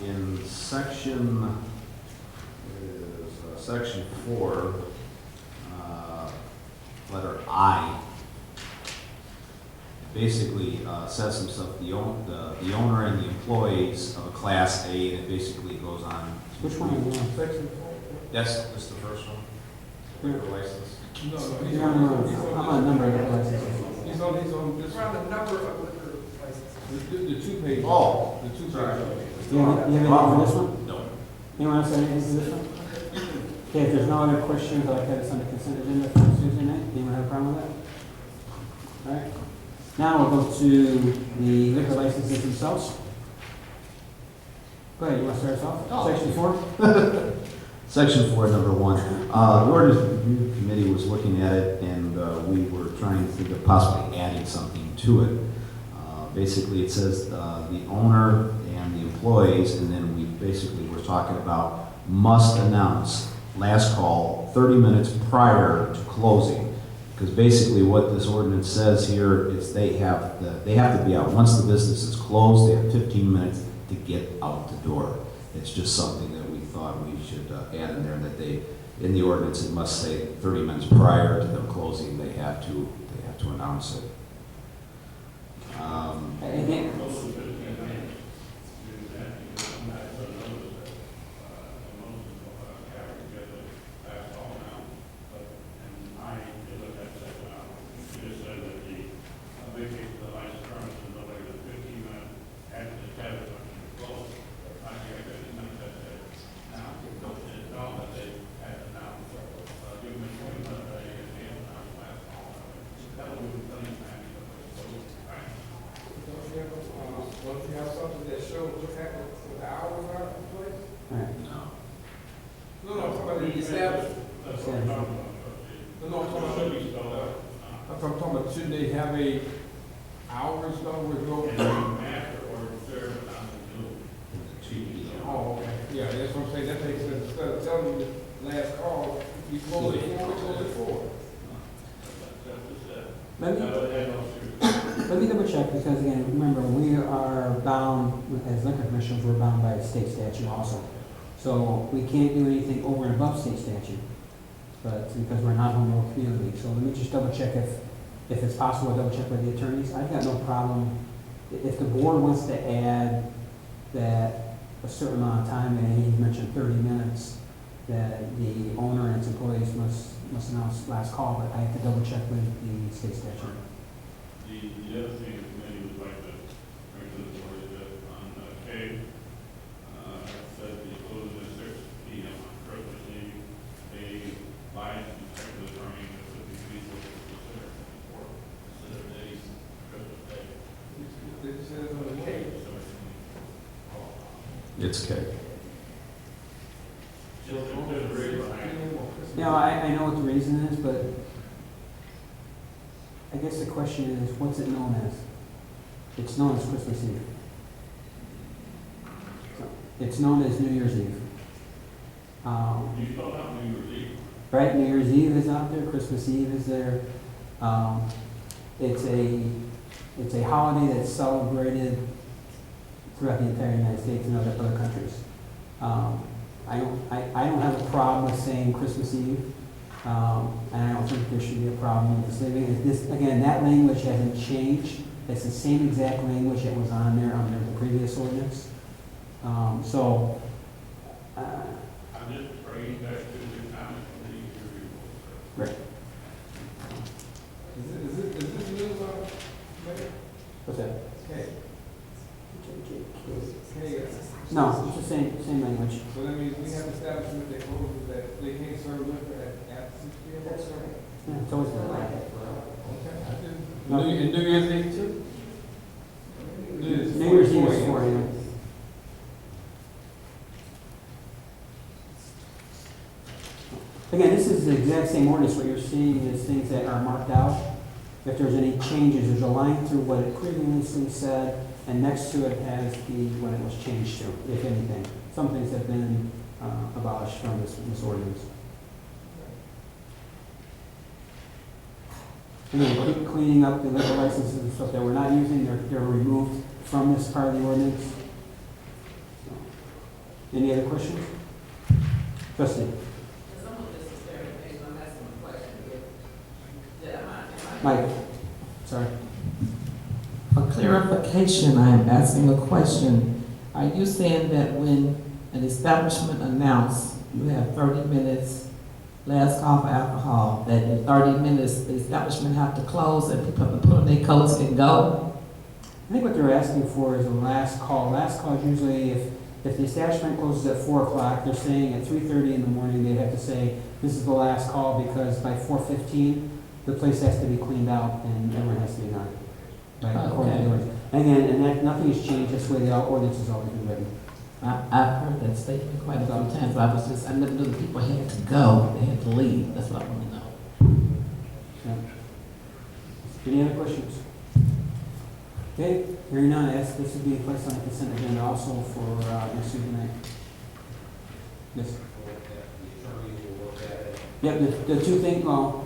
In section 4, letter I, basically says some stuff, the owner and the employees of a Class A, and it basically goes on. Which one are you on? Section That's the first one, liquor license. You're I'm on number of licenses. He's on this, We're on the number of liquor licenses. the 2 pages. Oh, The 2 sorry. pages. You have anything for this one? No. Anyone else have anything for this one? Okay, if there's no other questions, I'd like to have this on the consent agenda for Tuesday night. Anyone have a problem with that? All right. Now we'll go to the liquor licenses themselves. Go ahead, you want to start us off? Oh. Section 4? Section 4, number 1. The ordinance review committee was looking at it, and we were trying to think of possibly adding something to it. Basically, it says the owner and the employees, and then we basically were talking about must announce last call 30 minutes prior to closing. Because basically what this ordinance says here is they have to be out. Once the business is closed, they have 15 minutes to get out the door. It's just something that we thought we should add in there, that in the ordinance, it must say 30 minutes prior to them closing, they have to announce it. Don't you have something that shows what happened, what the hours are in place? All right. No, I'm talking about the establishment. No, I'm talking about, shouldn't they have a hours though, where you go? Oh, okay, yeah, that's what I'm saying, that makes sense, instead of telling you the last call, we close at 4, we close at 4. Let me double check, because again, remember, we are bound, as liquor commissioners, we're bound by state statute also. So we can't do anything over and above state statute, but because we're not home rule community. So let me just double check if it's possible, double check with the attorneys. I've got no problem, if the board wants to add that a certain amount of time, and he mentioned 30 minutes, that the owner and its employees must announce last call, but I have to double check with the state statute. The other thing the committee would like to bring to the board is that on K, said the closing at 6 p.m. on Christmas Eve, they licensed the attorney that would be feasible to consider for days, Christmas Day. It's K. You know, I know what the reason is, but I guess the question is, what's it known as? It's known as Christmas Eve. It's known as New Year's Eve. You spelled out New Year's Eve. Right, New Year's Eve is out there, Christmas Eve is there. It's a holiday that's celebrated throughout the entire United States and other countries. I don't have a problem with saying Christmas Eve, and I don't think there should be a problem with this. This again, that language hasn't changed. It's the same exact language that was on there under the previous ordinance. I'm just bringing back to the comment from the interview. Right. Is this new, Mayor? What's that? K. No, it's the same language. So that means we have establishments that close that they can't serve liquor at 6 p.m. That's right. Yeah, it's always I been like like that for us. Okay, I didn't. And New Year's Eve too? New Year's Eve is 4 a.m. Again, this is the exact same ordinance. What you're seeing is things that are marked out. If there's any changes, there's a line through what it previously said, and next to it has what it was changed to, if anything. Some things have been abolished from this ordinance. Again, cleaning up the liquor licenses and stuff that we're not using, they're removed from this part of the ordinance. So, any other questions? Trustee? Mike, sorry. For clarification, I am asking a question. Are you saying that when an establishment announced you have 30 minutes last call for alcohol, that in 30 minutes the establishment have to close and people have to put on their coats and go? I think what they're asking for is a last call. Last call is usually if the establishment closes at 4 o'clock, they're saying at 3:30 in the morning, they have to say, this is the last call because by 4:15, the place has to be cleaned out and everyone has to be done. Right, according to the ordinance. Again, and that, nothing has changed, that's the way the ordinance has always been written. I've heard that statement quite a few times. I never knew that people had to go, they had to leave. That's what I want to know. Yeah. Any other questions? Okay, hearing none, I ask this would be placed on the consent agenda also for next week tonight. Yes. Yep, the two things, well,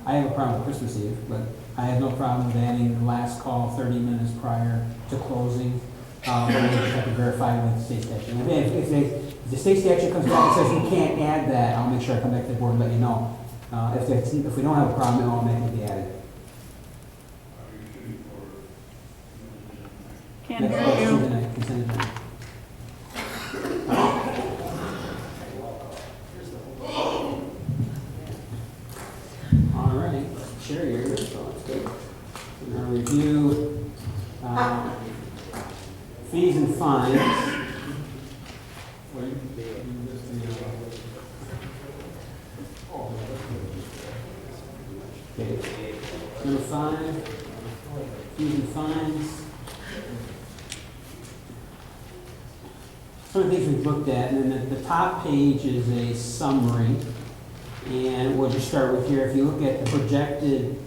I have a problem with Christmas Eve, but I have no problem with adding the last call 30 minutes prior to closing. But we just have to verify with the state statute. If the state statute comes back and says you can't add that, I'll make sure I come back to the board and let you know. If we don't have a problem, it will automatically be added. Can't Next hear motion you. tonight, consent agenda. All right, Sherry, you're here, so that's good. We're going to review fees and fines. Okay. Number 5, fees and fines. Some of the things we've looked at, and then the top page is a summary. And we'll just start with here. If you look at the projected,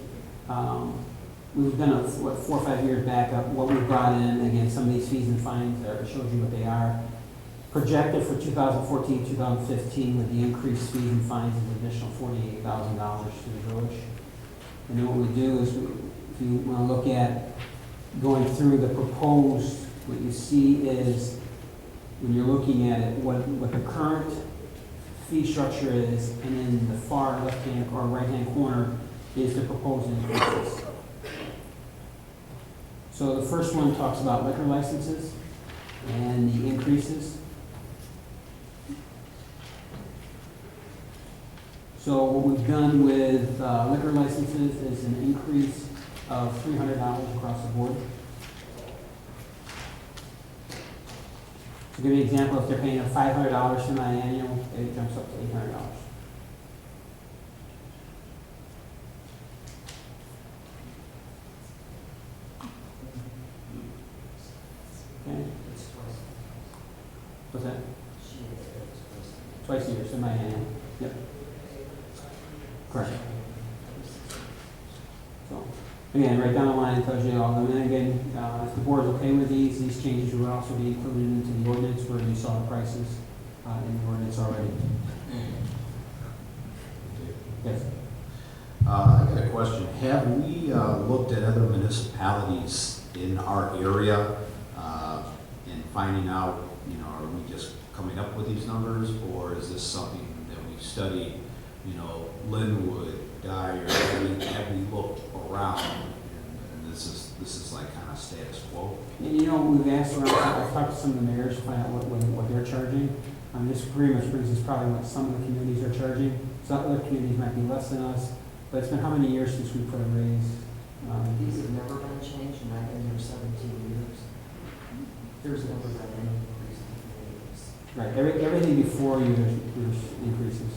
we've done 4 or 5 years back up, what we brought in, again, some of these fees and fines, shows you what they are. Projected for 2014, 2015 with the increased fees and fines is an additional $48,000 to the village. And then what we do is, if you want to look at going through the proposed, what you see is, when you're looking at it, what the current fee structure is, and in the far left-hand or right-hand corner is the proposed increases. So the first one talks about liquor licenses and the increases. So what we've done with liquor licenses is an increase of $300 across the board. To give you an example, if they're paying a $500 semi-annual, it jumps up to $800. twice a year, semi-annual. Yep. Correct. So, again, right down the line, it tells you all of them. And again, if the board's okay with these changes will also be included into the ordinance where you saw the prices in the ordinance already. Yes. I got a question. Have we looked at other municipalities in our area and finding out, you know, are we just coming up with these numbers, or is this something that we've studied, you know, Linwood, Dyer, have we looked around, and this is like kind of status quo? And you know, we've asked around, I've talked to some of the mayors to find out what they're charging. This pretty much brings us probably what some of the communities are charging. Some other communities might be less than us, but it's been how many years since we put a raise? These have never been changed, and I've been here 17 years. There's never been any increase in communities. Right, everything before you, there's increases.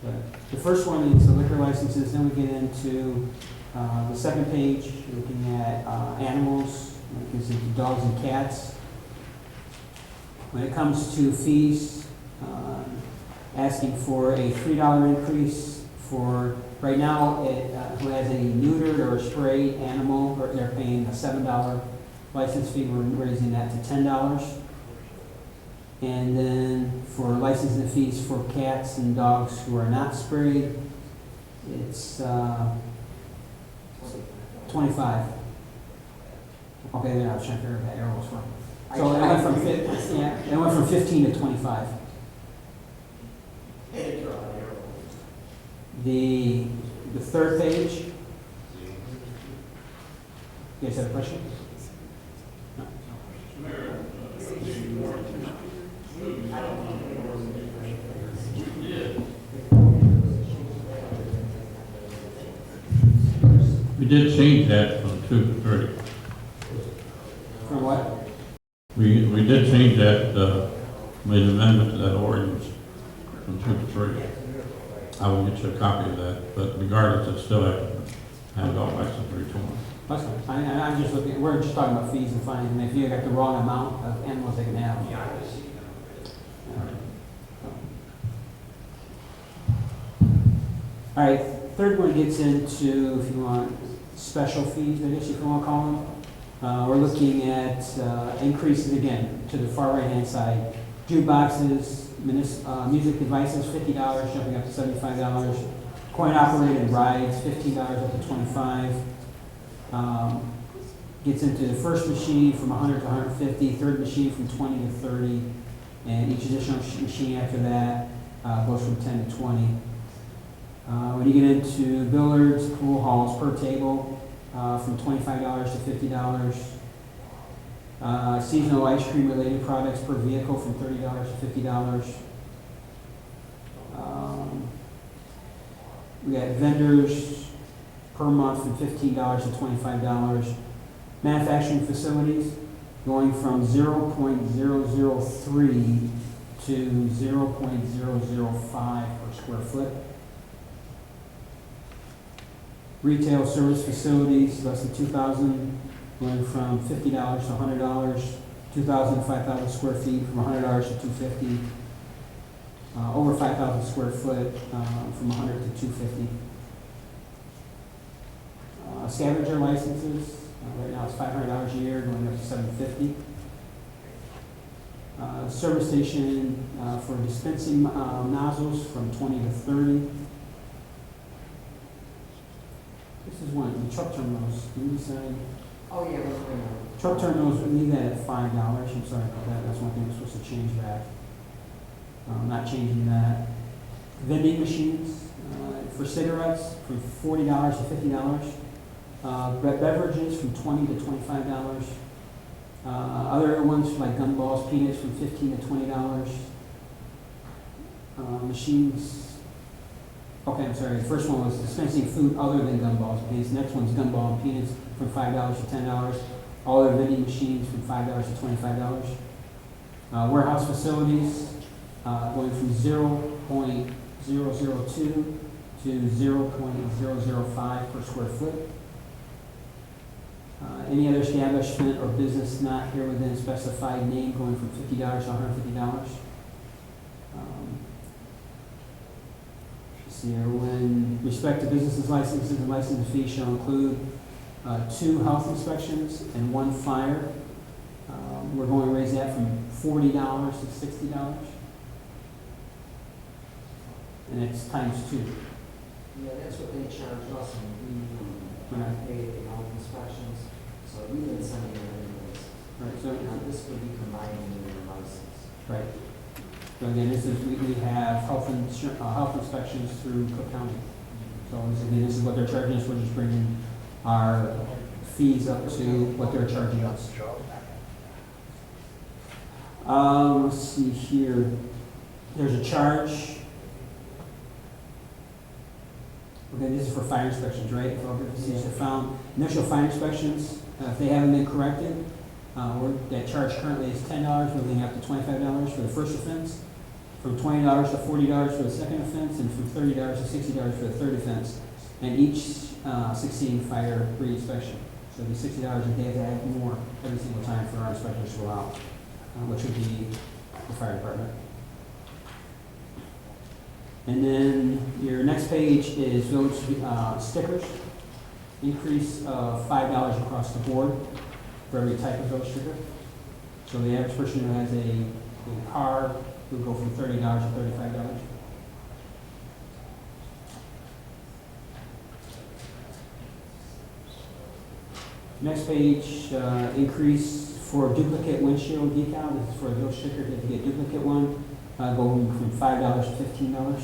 But the first one is the liquor licenses, then we get into the second page, looking at animals, it gets into dogs and cats. When it comes to fees, asking for a $3 increase for, right now, who has a neutered or a sprayed animal, or they're paying a $7 license fee, we're raising that to $10. And then for licensing fees for cats and dogs who are not sprayed, it's 25. Okay, then I was trying to figure out that arrow was from. So it went from 15 to 25. The third page. You guys have a question? No. We did change that from 2 to 3. From what? We did change that, made an amendment to that ordinance from 2 to 3. I will get you a copy of that, but regardless, it's still have it all license 3 to 1. That's fine. I'm just looking, we're just talking about fees and fines, and if you got the wrong amount of animals they can have. All right, third one gets into, if you want, special fees, I guess if you want to call them. We're looking at increases again to the far right-hand side. Jukeboxes, music devices, $50, jumping up to $75. Coin-operated rides, $15 up to $25. Gets into the first machine from 100 to 150, third machine from 20 to 30, and each additional machine after that goes from 10 to 20. When you get into billiards, pool halls per table, from $25 to $50. Seasonal ice cream related products per vehicle from $30 to $50. We got vendors per month from $15 to $25. Manufacturing facilities going from 0.003 to 0.005 per square foot. Retail service facilities, less than 2,000, going from $50 to $100, 2,000 to 5,000 square feet, from $100 to $250. Over 5,000 square foot, from $100 to $250. Scavenger licenses, right now it's $500 a year, going up to $750. Service station for dispensing nozzles from 20 to 30. This is one, the truck terminals, can you decide? Oh, yeah, we're going Truck terminals, we leave that at $5, I'm sorry about that, that's one thing we're supposed to change back. Not changing that. Vending machines for cigarettes from $40 to $50. Beverages from $20 to $25. Other ones like gumballs, peanuts from $15 to $20. Machines, okay, I'm sorry, the first one was dispensing food other than gumballs and peanuts. Next one's gumball and peanuts from $5 to $10. All other vending machines from $5 to $25. Warehouse facilities going from 0.002 to 0.005 per square foot. Any other establishment or business not here within a specified name going from $50 to $150. Let's see here, when respect to businesses licenses and license fees shall include 2 health inspections and 1 fire. We're going to raise that from $40 to $60. And it's times 2. Yeah, that's what they charge us, and we pay the health inspections, so we've been sending them invoices. Right, so, Now, this would be combined in your license. right. So again, this is, we have health inspections through Cook County. So this is what they're charging us, we're just bringing our fees up to what they're charging us. Let's see here, there's a charge. Okay, this is for fire inspections, right? If officers have found initial fire inspections, if they haven't been corrected, that charge currently is $10, we're looking up to $25 for the first offense, from $20 to $40 for the second offense, and from $30 to $60 for the third offense, and each succeeding fire re-inspection. So it'd be $60 and they have to add more every single time for our inspectors to go out, which would be the fire department. And then your next page is village stickers. Increase of $5 across the board for every type of village sticker. So the average person who has a car would go from $30 to $35. Next page, increase for duplicate windshield decal. This is for a village sticker. If you get a duplicate one, going from $5 to $15.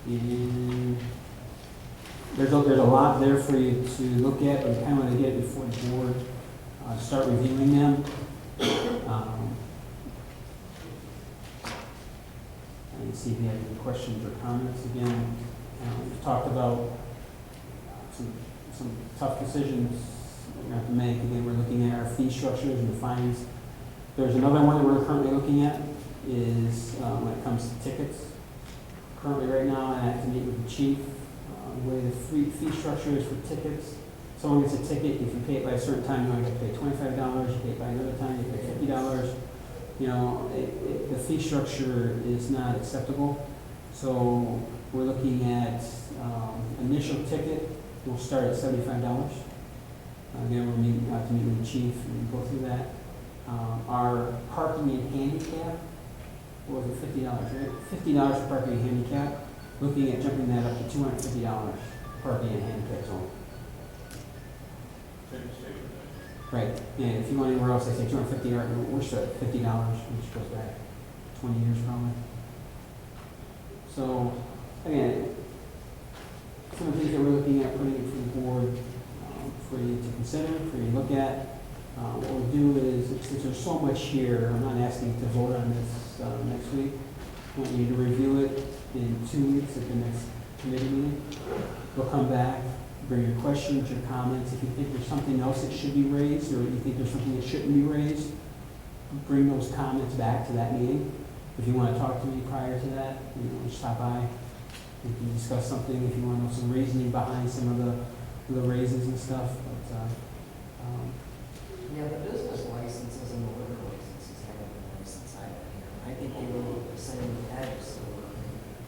And there's a lot there for you to look at, but we kind of want to get it before the board, start reviewing them. And see if you have any questions or comments again. We've talked about some tough decisions we're going to have to make. Again, we're looking at our fee structures and the fines. There's another one that we're currently looking at is when it comes to tickets. Currently right now, I have to meet with the chief. The way the fee structure is for tickets, someone gets a ticket, if you pay it by a certain time, you only have to pay $25, you pay it by another time, you pay $50. You know, the fee structure is not acceptable. So we're looking at initial ticket will start at $75. Again, we're meeting to meet with the chief and go through that. Our parking and handicap was it $50, right? $50 for parking and handicap. Looking at jumping that up to $250 parking and handicap zone. Right, and if you go anywhere else, they say $250, we're still at $50, which goes back 20 years probably. So, again, some of the things that we're looking at putting in for the board for you to consider, for you to look at. What we'll do is, since there's so much here, I'm not asking you to vote on this next week. I want you to review it in 2 weeks at the next committee meeting. We'll come back, bring your questions, your comments. If you think there's something else that should be raised, or you think there's something that shouldn't be raised, bring those comments back to that meeting. If you want to talk to me prior to that, just stop by. We can discuss something if you want to know some reasoning behind some of the raises and stuff. But, yeah, the business licenses and the liquor licenses haven't been licensed either here. I think they were the same as, so,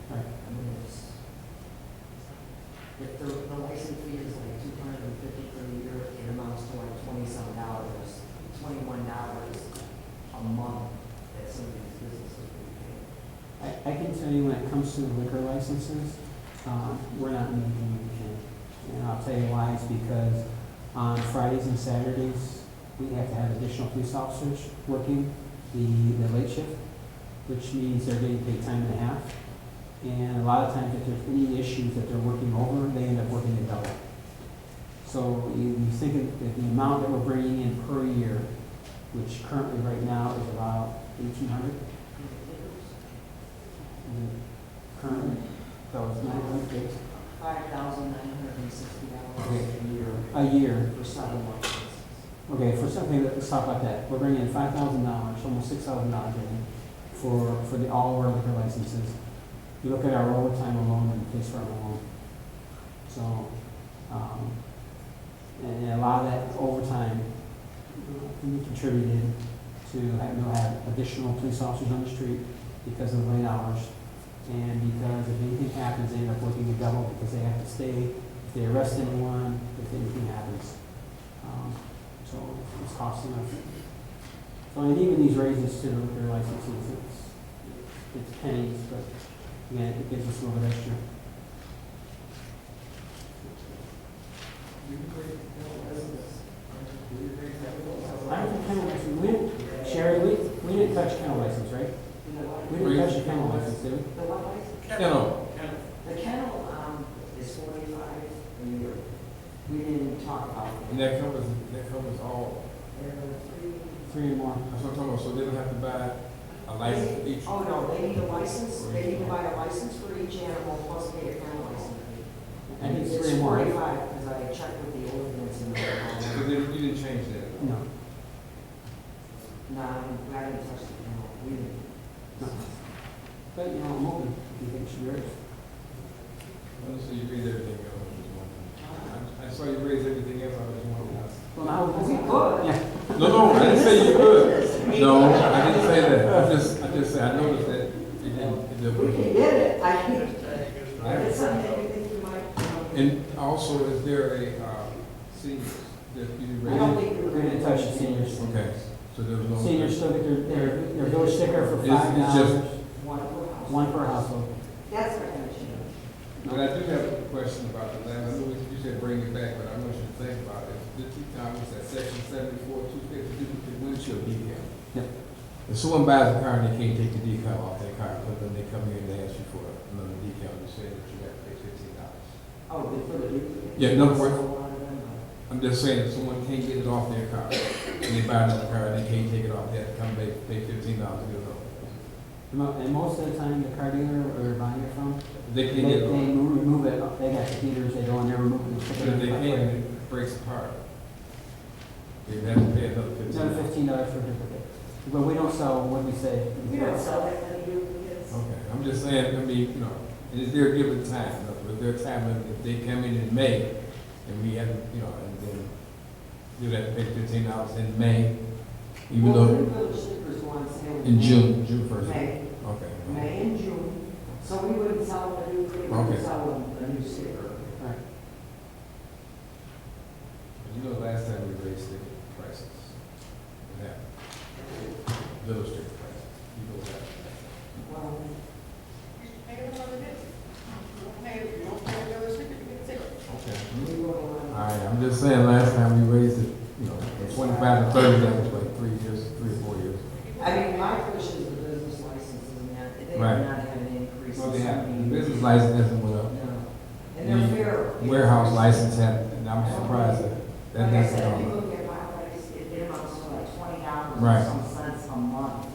right. I mean, it's, if the license fee is like $250 per year, it amounts to like $20-some, $21 a month that some of these businesses will pay. I can tell you when it comes to the liquor licenses, we're not making anything. And I'll tell you why. It's because on Fridays and Saturdays, we have to have additional police officers working the late shift, which means they're getting paid time and a half. And a lot of times, if there's any issues that they're working over, they end up working a double. So you think of the amount that we're bringing in per year, which currently right now is about $1,800. Currently, so it's $900. $5,960 a year. for 7 months. Okay, for something that stuff like that, we're bringing in $5,000, almost $6,000 in for the all of our liquor licenses. You look at our overtime alone and the police department alone. So, and a lot of that overtime can be contributed to have additional police officers on the street because of the late hours. And because if anything happens, they end up working a double because they have to stay, if they arrest anyone, if anything happens. So it's costing us. So and even these raises to the liquor licenses, it's pennies, but again, it gives us a little bit extra. I don't think kennel license, we didn't, Sherry, we didn't touch kennel license, right? We didn't touch the kennel license, did we? The what license? Kennel. The kennel, is 45 a year. We didn't talk about it. And that covers all, There were three. Three or more. that's what I'm talking about, so they don't have to buy a license for each. Oh, no, they need a license, they need to buy a license for each animal plus pay a kennel license. I think it's It's three or more. 45, because I checked with the ordinance and So you didn't change that? No. no, I didn't touch the kennel, we didn't. No. But, you know, I'm open, if you think it should be raised. I just saw you raise everything else. I saw you raise everything else, I just wanted to ask. Well, now We could. Yeah. No, I didn't say you could. No, I didn't say that. I just said, I noticed that you didn't. We can get it, I can. I- It's something you think you might, And also, is there a, seniors that you I don't raise? think We're gonna touch the seniors. Okay, so there was no. Seniors still get their village sticker for It's just- $5, one per house. one per household. That's what I'm saying. But I do have a question about the land. I know you said bring it back, but I want you to think about it. The two times that section 74, 250, duplicate windshield decal. Yep. If someone buys a car and they can't take the decal off their car, but then they come here and they ask you for another decal, you say that you got to pay $15. Oh, for the duplicate? Yeah, no, for- So, one of them, I'm just saying, if someone can't get it off their car, and they buy another car and they can't take it off, they have to come pay $15 to get it off. And most of the time, the car dealer we're buying it from, They they can't get it off. remove it, they got the heaters, they go and they remove it. But if they can't, it breaks apart. They have to pay another Another $15. $15 for a duplicate. But we don't sell, what we say. We don't sell that many duplicates. Okay, I'm just saying, I mean, you know, is there a given time? Is there a time limit if they come in May, and we have, you know, and then you have to pay $15 in May, even Well, though, the village stickers go on sale in June 1st? May, Okay. May and June. So we wouldn't sell them a duplicate, we would Okay. sell them a new sticker. Right. You know, last time we raised sticker prices. What happened? Little sticker prices. You know that. Well, Pay it another bit. You don't pay another sticker, you get a ticket. Okay. we go All around. right, I'm just saying, last time we raised it, you know, from 25 to 30, that was like 3 years, 3 or 4 years. I mean, my push is the business licenses and that, they Right. have not had an increase. Well, in they have, so the many- business license hasn't went up. No. And they're fair. The warehouse license had, and I'm surprised that Like I hasn't said, if you gone up. look at my price, it amounts to like $20 Right. and some cents a month.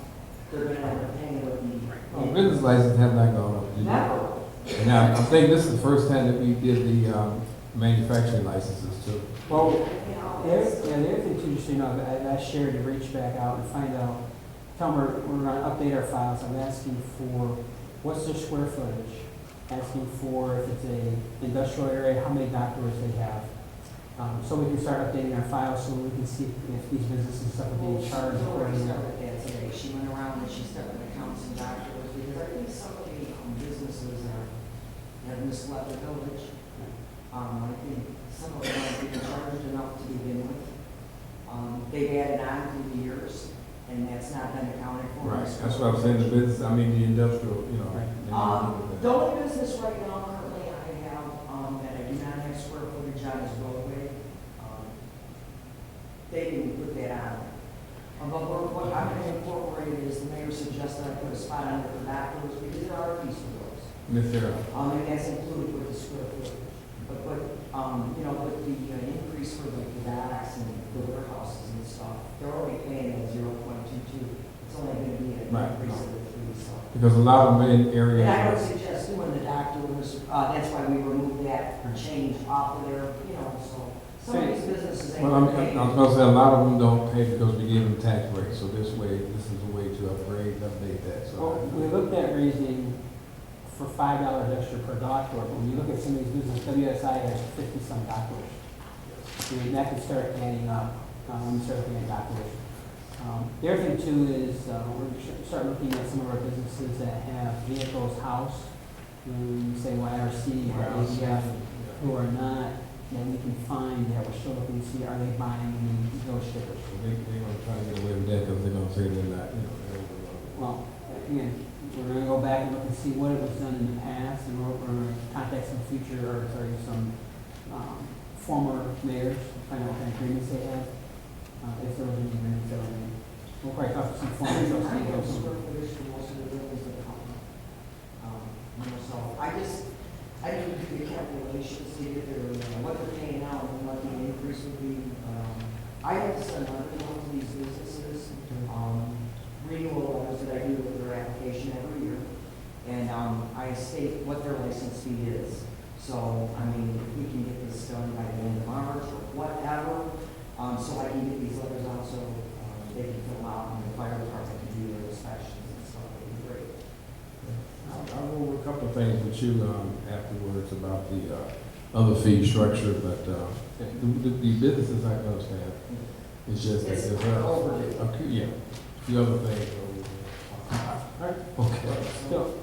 They're gonna end up paying with me. Oh, business license has not gone up. did you? Never. Now, I think this is the first time that we did the, manufacturing licenses too. Well, You know, the it's- other thing too, just so you know, I asked Sherry to reach back out and find out, tell them we're gonna update our files, I'm asking for what's their square footage, asking for if it's a industrial area, how many doctors they have. So we can start updating our files so we can see if these businesses and stuff are being charged Well, accordingly. Lori started that today. She went around and she started accounts and doctors, because I think some of the businesses have misled the village. I think some of them have been charged enough to begin with. They've added on through the years, and that's not been accounted for. Right, that's what I'm saying, the business, I mean, the industrial, you know. Right. they need to do The only business right now currently I have, that I do not have square footage on is roadway. They didn't put that on. But what I'm going to incorporate is the mayor suggested I put a spot on it for doctors, because there are fees for those. that. Mr. And that's included with the square footage. But, you know, with the increase for like the docks and the warehouses and stuff, they're already paying at 0.22. It's only going to be an Right. increase of the 3, so. Because a lot of them in areas. And I would suggest doing the doctors, that's why we removed that change off of there, you know, so some of these businesses saying. Well, I was gonna say, a lot of them don't pay because we give them tax breaks, so this is a way to update that, Well, so. we looked at raising for $5 extra per doctor, but when you look at some of these businesses, WSI has 50-some doctors. I mean, that could start adding up, when you start looking at doctors. The other thing too is, we're start looking at some of our businesses that have vehicles housed, you say YRC or ABF, who are not, that we can find, that we're still looking to see, are they buying those stickers? They're gonna try to get away with that because they're gonna say they're not, they're. Well, again, we're gonna go back and look and see what it was done in the past, and we're gonna contact some future, or sorry, some, former mayors, find out what kind of agreements they have, if there was any agreements that were made. We'll probably talk to some former I trustees have also. square footage for most of the buildings that come. So I didn't do the calculations to get their, what they're paying now and what the increase would be. I have to send letters out to these businesses, renewal letters that I do with their application every year. And, I state what their license fee is. So, I mean, if we can get this done by the end of March or whatever, so I can get these letters out so, they can fill out and the fire department can do their inspections and stuff, it'd be great. I'll go over a couple of things with you, afterwards about the, other fee structure, but, the businesses I understand, it's just that It's there's overdue. yeah, the other things. Alright. Okay. So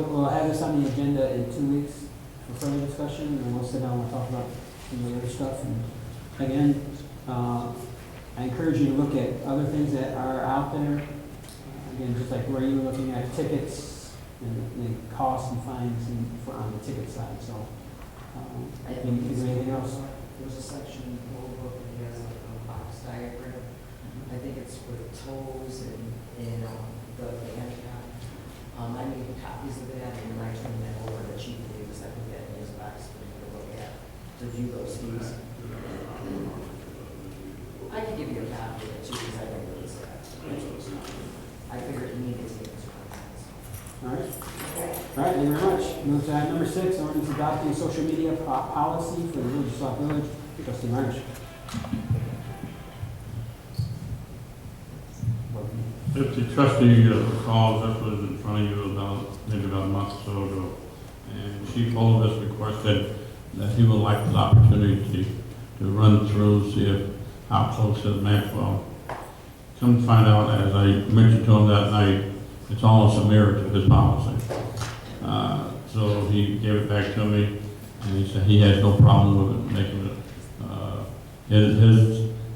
we'll have this on the agenda in 2 weeks for further discussion, and we'll sit down and talk about some of the other stuff. And again, I encourage you to look at other things that are out there. Again, just like where you were looking at tickets and the costs and fines and on the ticket side, so. I think Is there anything else? There's a section in the whole book that has like a box diagram. I think it's with tolls and the handicap. I made copies of that and I turned that over to Chief Davis. I put that in his box for him to look at, to view those fees. I could give you a copy of it too, because I don't really say that. I figured he needed to get his contacts. All right. Okay. All right, thank you very much. Move to item number 6, ordinance adopting social media policy for the village of Sauk Village. Trustee March. If the trustee recalls, this was in front of you maybe about a month or so ago, and Chief Olivis requested that he would like the opportunity to run through, see if how close his match. Well, come to find out, as I mentioned to him that night, it's almost a mirror to his policy. So he gave it back to me, and he said he has no problem with it, making it.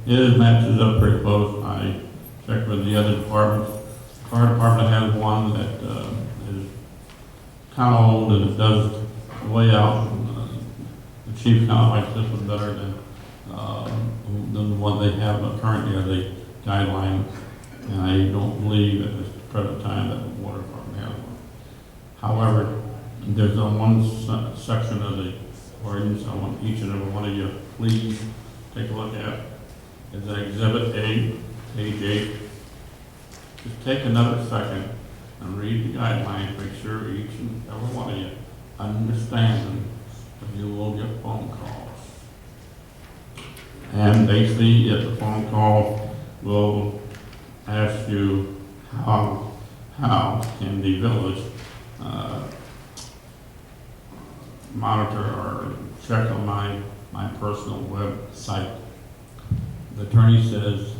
His matches up pretty close. I checked with the other departments. The fire department has one that is kind of old and it does the way out. The chief kind of likes this one better than the one they have currently as a guideline. And I don't believe at this present time that the water department has one. However, there's one section of the ordinance I want each and every one of you please take a look at. It's Exhibit A, page 8. Just take another second and read the guidelines, make sure each and every one of you understand them, because you will get phone calls. And basically, if the phone call will ask you how can the village monitor or check on my personal website. The attorney says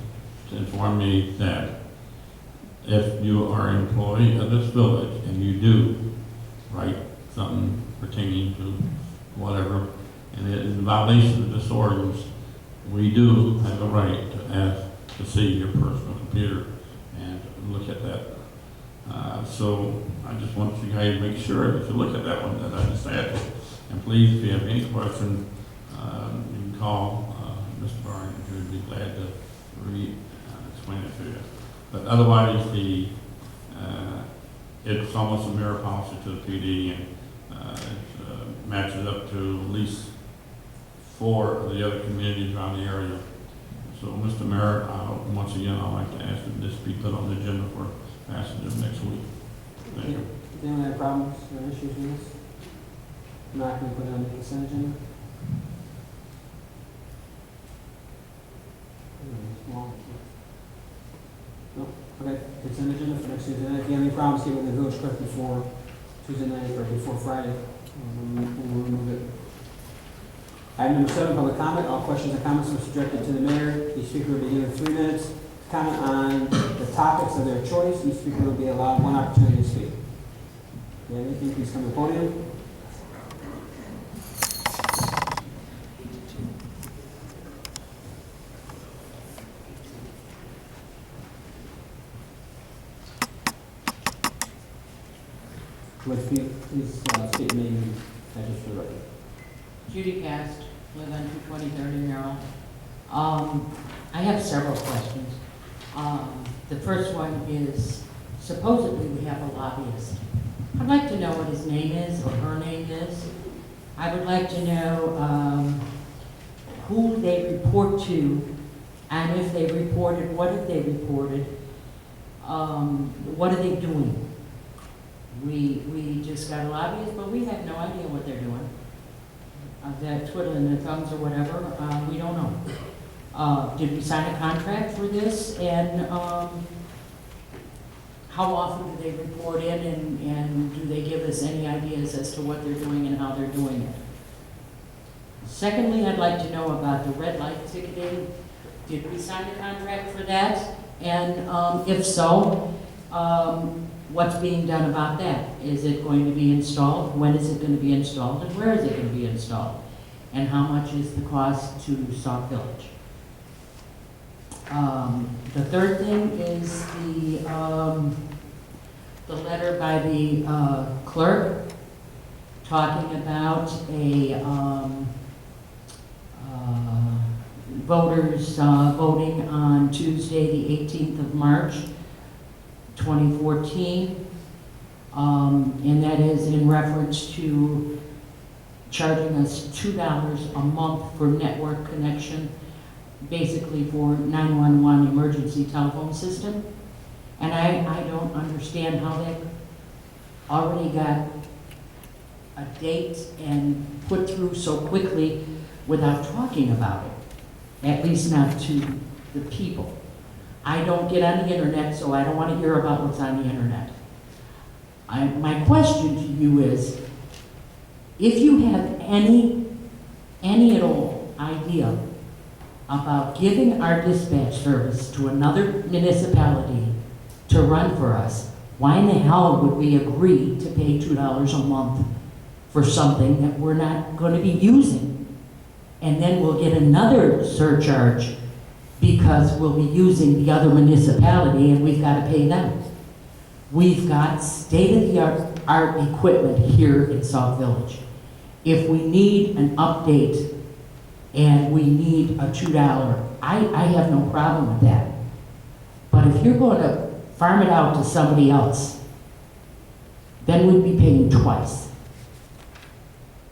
to inform me that if you are an employee of this village and you do write something pertaining to whatever, and it is in violation of this ordinance, we do have a right to ask to see your personal computer and look at that. So I just want you guys to make sure that you look at that one, that I just added. And please, if you have any question, you can call Mr. Barnes, who would be glad to explain it to you. But otherwise, it's almost a mirror policy to the PD, and it matches up to at least 4 of the other communities around the area. So, Mr. Mayor, once again, I'd like to ask that this be put on the agenda for passage of next week. Thank you. Does anyone have problems or issues with this? Not going to put it on the consent agenda? Okay, consent agenda for next Tuesday night. If you have any problems, get with the village clerk before Tuesday night or before Friday. We'll remove it. Item number 7, public comment. All questions or comments are directed to the mayor. Each speaker will be given 3 minutes to comment on the topics of their choice. Each speaker will be allowed 1 opportunity to speak. If you have anything, please come to the podium. Please state your name and address for the record. Judy Cast, live on 223rd in Merrill. I have several questions. The first one is, supposedly we have a lobbyist. I'd like to know what his name is or her name is. I would like to know who they report to, and if they reported, what if they reported, what are they doing? We just got a lobbyist, but we have no idea what they're doing. They're twiddling their thumbs or whatever, we don't know. Did we sign a contract for this? And how often do they report in, and do they give us any ideas as to what they're doing and how they're doing it? Secondly, I'd like to know about the red light ticketing. Did we sign a contract for that? And if so, what's being done about that? Is it going to be installed? When is it going to be installed? And where is it going to be installed? And how much is the cost to Sauk Village? The third thing is the letter by the clerk talking about a voters voting on Tuesday, the 18th of March, 2014, and that is in reference to charging us $2 a month for network connection, basically for 911 emergency telephone system. And I don't understand how they already got a date and put through so quickly without talking about it, at least not to the people. I don't get on the internet, so I don't want to hear about what's on the internet. My question to you is, if you have any at all idea about giving our dispatch service to another municipality to run for us, why in the hell would we agree to pay $2 a month for something that we're not going to be using? And then we'll get another surcharge because we'll be using the other municipality and we've got to pay them. We've got state-of-the-art equipment here in Sauk Village. If we need an update and we need a $2, I have no problem with that. But if you're going to farm it out to somebody else, then we'd be paying twice.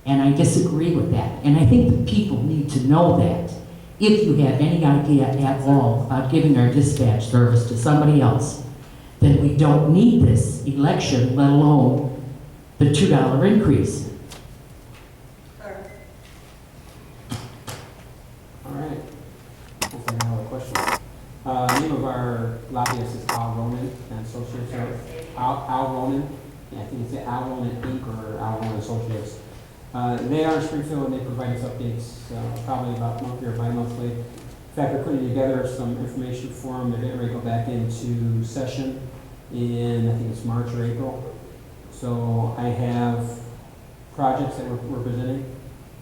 And I disagree with that. And I think the people need to know that. If you have any idea at all about giving our dispatch service to somebody else, then we don't need this election, let alone the $2 increase. All right. Hopefully I have a question. The name of our lobbyist is Al Ronan and Associates. Al Ronan. Yeah, I think it's Al Ronan Inc. or Al Ronan Associates. They are in Springfield and they provide us updates probably about monthly or bi-monthly. In fact, we're putting together some information for them. They're getting ready to go back into session in, I think it's March or April. So I have projects that we're presenting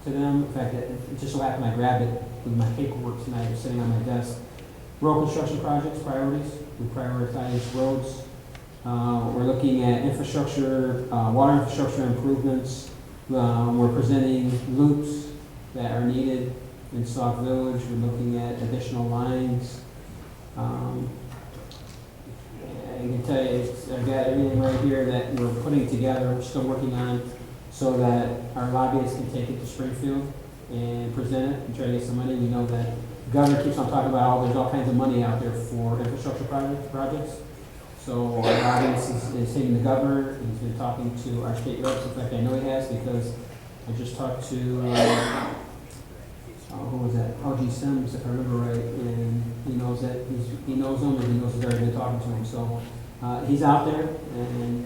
to them. In fact, it just so happened I grabbed it with my paperwork tonight. It's sitting on my desk. Road construction projects, priorities. We prioritize roads. We're looking at infrastructure, water infrastructure improvements. We're presenting loops that are needed in Sauk Village. We're looking at additional lines. I can tell you, I've got everything right here that we're putting together, we're still working on, so that our lobbyists can take it to Springfield and present it and try to get some money. We know that the governor keeps on talking about, there's all kinds of money out there for infrastructure projects. So our audience is hitting the governor. He's been talking to our state reps. In fact, I know he has because I just talked to, who was that? LG Sims, if I remember right, and he knows that he knows them and he knows he's already been talking to him. So he's out there and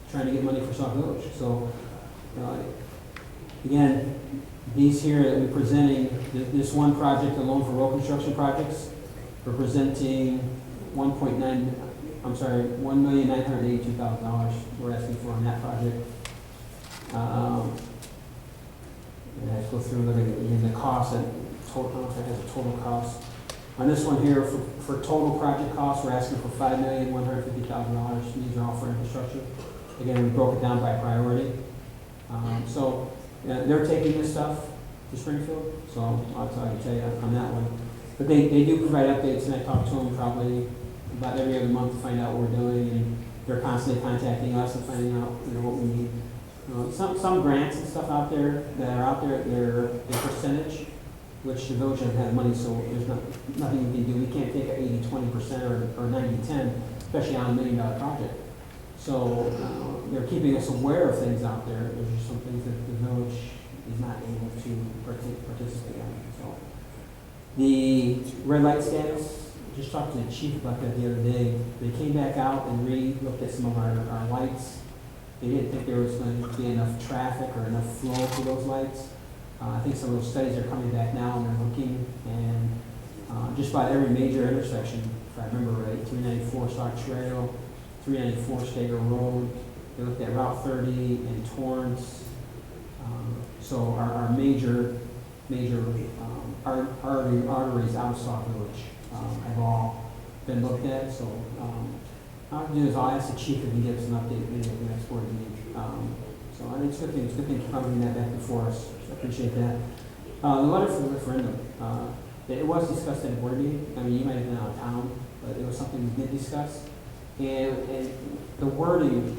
trying to get money for Sauk Village. So again, these here that we're presenting, this one project alone for road construction projects, we're presenting $1,982,000 we're asking for on that project. And I go through looking at the cost, and total, if it has a total cost. On this one here, for total project costs, we're asking for $5,150,000. These are all for infrastructure. Again, we broke it down by priority. So they're taking this stuff to Springfield, so I'll tell you on that one. But they do provide updates, and I talk to them probably about every other month to find out what we're doing, and they're constantly contacting us and finding out what we need. Some grants and stuff out there that are out there, they're a percentage, which the village doesn't have money, so there's nothing we can do. We can't take a 80-20% or 90-10, especially on $1 million project. So they're keeping us aware of things out there. There's just some things that the village is not able to participate in. So the red light status, just talked to the chief about that the other day. They came back out and re-looked at some of our lights. They didn't think there was going to be enough traffic or enough flow to those lights. I think some of those studies are coming back now and they're looking, and just about every major intersection, if I remember right, 394 Sauk Trail, 394 Stager Road, they looked at Route 30 and Torrance. So our major arteries out of Sauk Village have all been looked at. So I'll do is I'll ask the chief if he gives an update maybe at the next board meeting. So I think it's a good thing for bringing that back before us. So I appreciate that. The letter for the referendum, it was discussed at a board meeting. I mean, you might have been out of town, but it was something we did discuss. And the wording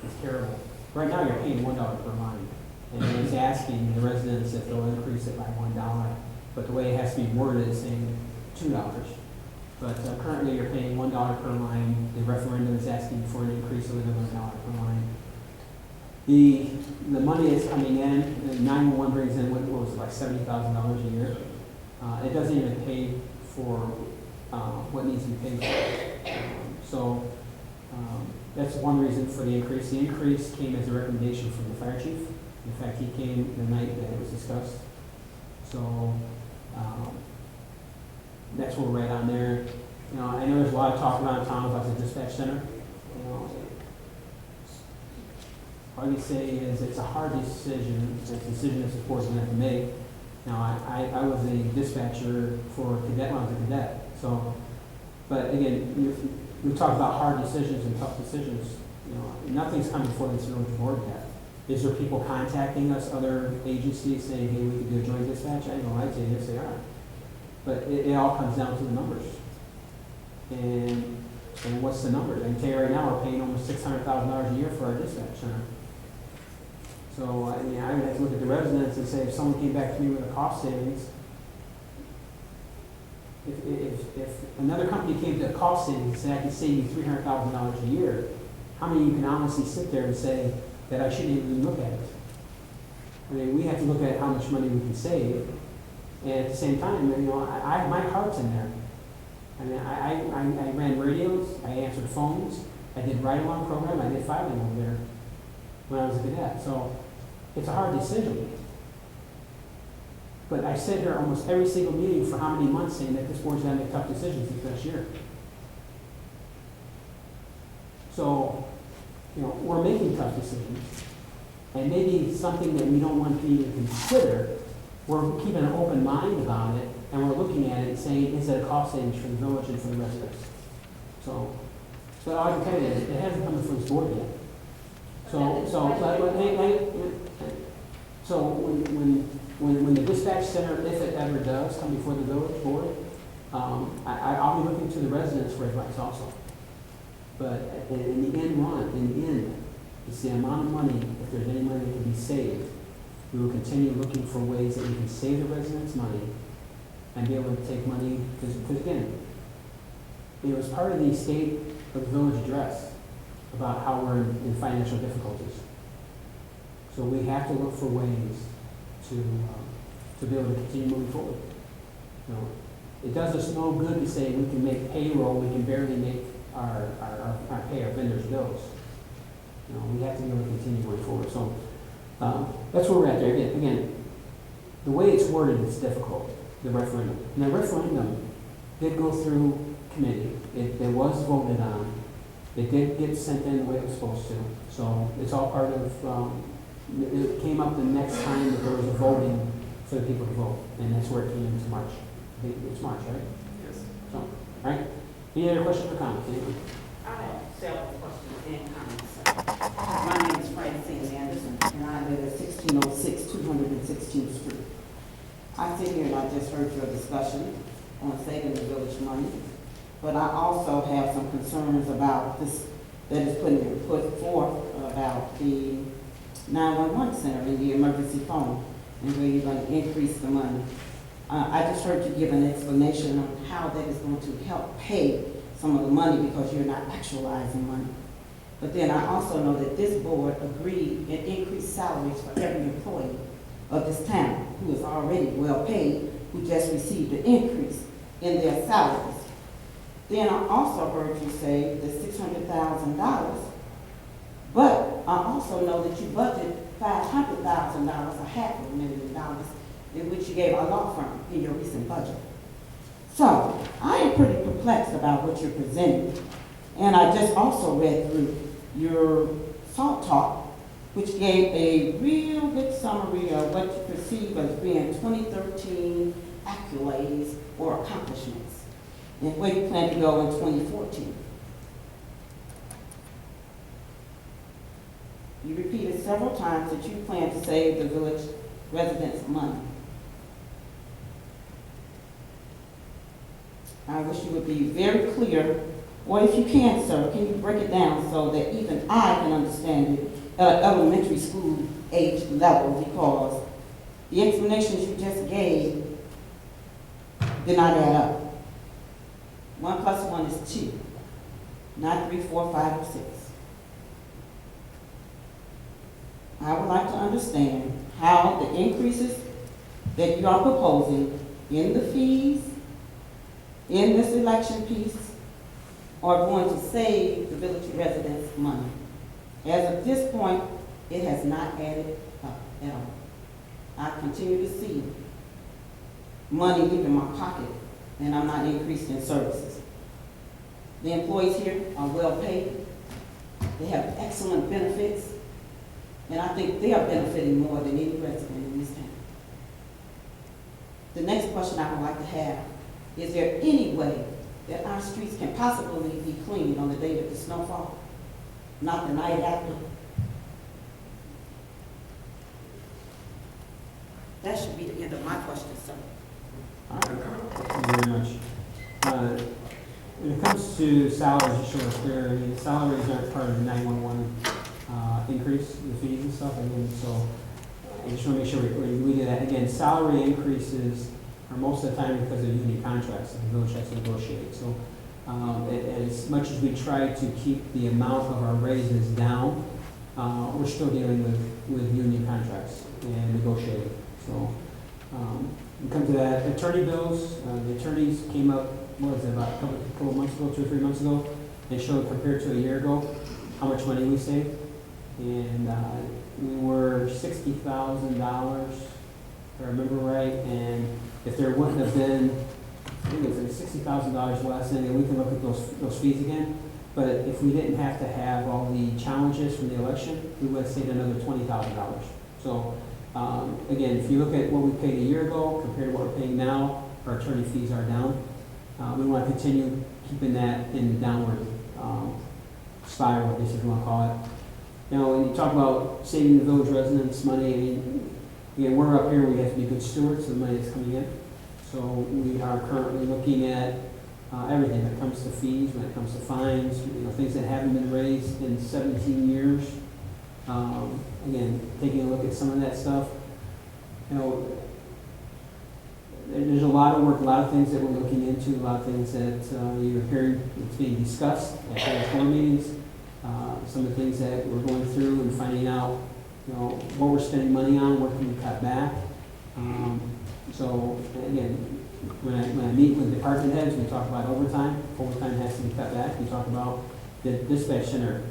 is terrible. Right now, you're paying $1 per line, and it's asking the residents if they'll increase it by $1. But the way it has to be worded is saying $2. But currently, you're paying $1 per line. The referendum is asking for an increase of another $1 per line. The money is coming in. 911 brings in what was it, like $70,000 a year. It doesn't even pay for what needs to be paid for. So that's one reason for the increase. The increase came as a recommendation from the fire chief. In fact, he came the night that it was discussed. So that's where we're at on there. I know there's a lot of talk around town about the dispatch center. All you say is it's a hard decision. It's a decision that the board's going to have to make. Now, I was a dispatcher for cadet when I was a cadet. So, but again, we talk about hard decisions and tough decisions. Nothing's come before this village board yet. Is there people contacting us, other agencies, saying, hey, we could do a joint dispatch? I know I'd say yes, they are. But it all comes down to the numbers. And what's the numbers? I can tell you right now, we're paying almost $600,000 a year for our dispatch center. So, I would have to look at the residents and say, if someone came back to me with a cost savings, if another company came to a cost savings and said, I can save you $300,000 a year, how many of you can honestly sit there and say that I shouldn't even look at it? I mean, we have to look at how much money we can save. And at the same time, my heart's in there. I mean, I ran radios, I answered phones, I did ride-along program, I did filing over there when I was a cadet. So it's a hard decision. But I sit here almost every single meeting for how many months saying that this board's going to make tough decisions this next year. So, we're making tough decisions. And maybe something that we don't want you to consider, we're keeping an open mind about it, and we're looking at it and saying, is it a cost savings for the village and for the residents? So all I can tell you is, it hasn't come before this board yet. So when the dispatch center, if it ever does come before the village board, I'll be looking to the residents for advice also. But in the end, it's the amount of money, if there's any money that can be saved, we will continue looking for ways that we can save the residents money and be able to take money, because again, it was part of the state of the village address about how we're in financial difficulties. So we have to look for ways to be able to continue moving forward. It does us no good to say we can make payroll, we can barely make pay our vendors' bills. You know, we have to be able to continue going forward. So that's where we're at there. Again, the way it's worded is difficult, the referendum. And the referendum did go through committee. It was voted on. It did get sent in the way it was supposed to. So it's all part of, it came up the next time that there was a voting for the people to vote. And that's where it came into March. I think it's March, right? Yes. So, all right. Any other questions or comments? Anyone? I have several questions and comments. My name is Francine Anderson, and I live at 1606 216th Street. I sit here and I just heard your discussion on saving the village money, but I also have some concerns about this that is put forth about the 911 center and the emergency phone and where you're going to increase the money. I just heard you give an explanation on how that is going to help pay some of the money because you're not actualizing money. But then I also know that this board agreed and increased salaries for every employee of this town who is already well paid, who just received an increase in their salaries. Then I also heard you say the $600,000, but I also know that you budgeted $500,000, $500,000, in which you gave our law firm in your recent budget. So I am pretty perplexed about what you're presenting. And I just also read through your Sauk talk, which gave a real good summary of what you perceive as being 2013 accolades or accomplishments and where you plan to go in 2014. You repeated several times that you plan to save the village residents money. I wish you would be very clear, or if you can, sir, can you break it down so that even I can understand it at an elementary school age level, because the explanations you just gave did not add up. 1 + 1 is 2, not 3, 4, 5, or 6. I would like to understand how the increases that you are proposing in the fees, in this election piece, are going to save the village residents money. As of this point, it has not added up at all. I continue to see money leaving my pocket, and I'm not increasing services. The employees here are well paid. They have excellent benefits, and I think they are benefiting more than any resident in this town. The next question I would like to have, is there any way that our streets can possibly be cleaned on the day of the snowfall, not the night after? That should be the end of my question, sir. All right. Thank you very much. When it comes to salaries, just so we're clear, I mean, salaries aren't part of the 911 increase, the fees and stuff. Again, so I just want to make sure we do that. Again, salary increases are most of the time because of union contracts that the village has to negotiate. So as much as we try to keep the amount of our raises down, we're still dealing with union contracts and negotiating. So we come to that. Attorney bills, the attorneys came up, what was it, about a couple months ago, 2 or 3 months ago. They showed compared to a year ago how much money we saved. And we were $60,000, if I remember right. And if there wouldn't have been, I think it was like $60,000 less, and we can look at those fees again. But if we didn't have to have all the challenges from the election, we would have saved another $20,000. So again, if you look at what we paid a year ago compared to what we're paying now, our attorney fees are down. We want to continue keeping that in the downward spiral, I guess if you want to call it. You know, when you talk about saving the village residents money, I mean, again, we're up here, we have to be good stewards of the money that's coming in. So we are currently looking at everything when it comes to fees, when it comes to fines, you know, things that haven't been raised in 17 years. Again, taking a look at some of that stuff. You know, there's a lot of work, a lot of things that we're looking into, a lot of things that you're hearing it's being discussed at the board meetings. Some of the things that we're going through and finding out, you know, what we're spending money on, what can we cut back. So again, when I meet with department heads, we talk about overtime. Overtime has to be cut back. We talk about the dispatch center.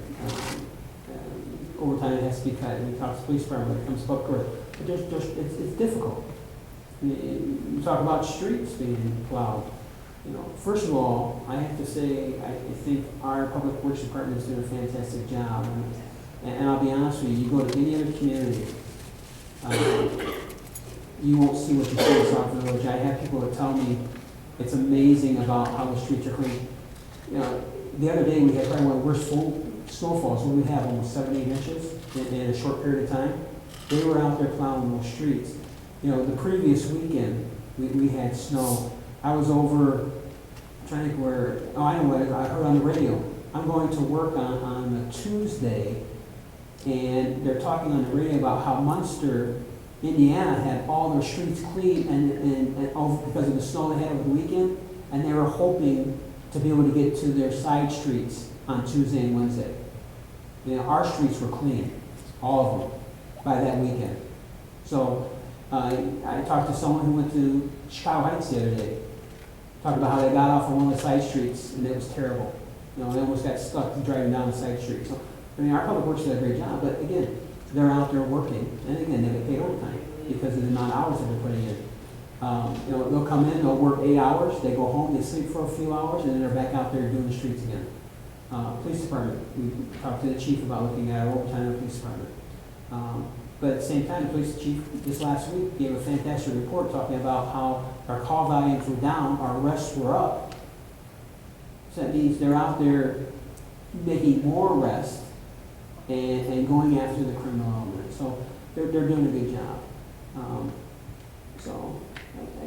Overtime has to be cut. We talk to police department when it comes to public works. But it's difficult. You talk about streets being plowed. You know, first of all, I have to say, I think our public works department is doing a fantastic job. And I'll be honest with you, you go to any other community, you won't see what you see in South Village. I have people that tell me it's amazing about how the streets are clean. You know, the other day we had probably one of the worst snowfalls, what we have, almost 7, 8 inches in a short period of time. They were out there plowing those streets. You know, the previous weekend, we had snow. I was over, I'm trying to think where, oh, I know what, I heard on the radio. I'm going to work on a Tuesday, and they're talking on the radio about how Munster, Indiana, had all their streets clean and over, because of the snow they had over the weekend, and they were hoping to be able to get to their side streets on Tuesday and Wednesday. You know, our streets were clean, all of them, by that weekend. So I talked to someone who went to Chicago Heights the other day, talked about how they got off on one of the side streets, and it was terrible. You know, they almost got stuck driving down the side street. So, I mean, our public works did a great job, but again, they're out there working, and again, they get paid overtime because of the amount of hours that they're putting in. You know, they'll come in, they'll work 8 hours, they go home, they sleep for a few hours, and then they're back out there doing the streets again. Police department, we talked to the chief about looking at our overtime in the police department. But at the same time, the police chief this last week gave a fantastic report talking about how our call volumes were down, our arrests were up. So that means they're out there making more arrests and going after the criminal element. So they're doing a good job. So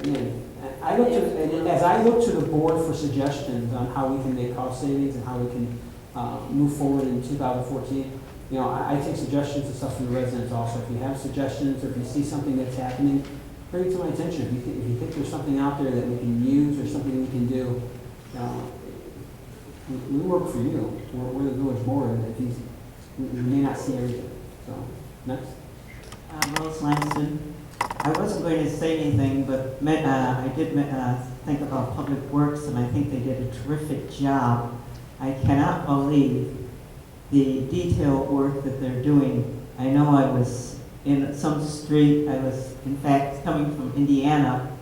again, as I look to the board for suggestions on how we can make cost savings and how we can move forward in 2014, you know, I take suggestions and stuff from the residents also. If you have suggestions or if you see something that's happening, bring it to my attention. If you think there's something out there that we can use or something we can do, we work for you. We're the village board, and we may not see everything. So, next. Rose Langston. I wasn't going to say anything, but I did think about Public Works, and I think they did a terrific job. I cannot believe the detail work that they're doing. I know I was in some street, I was in fact coming from Indiana.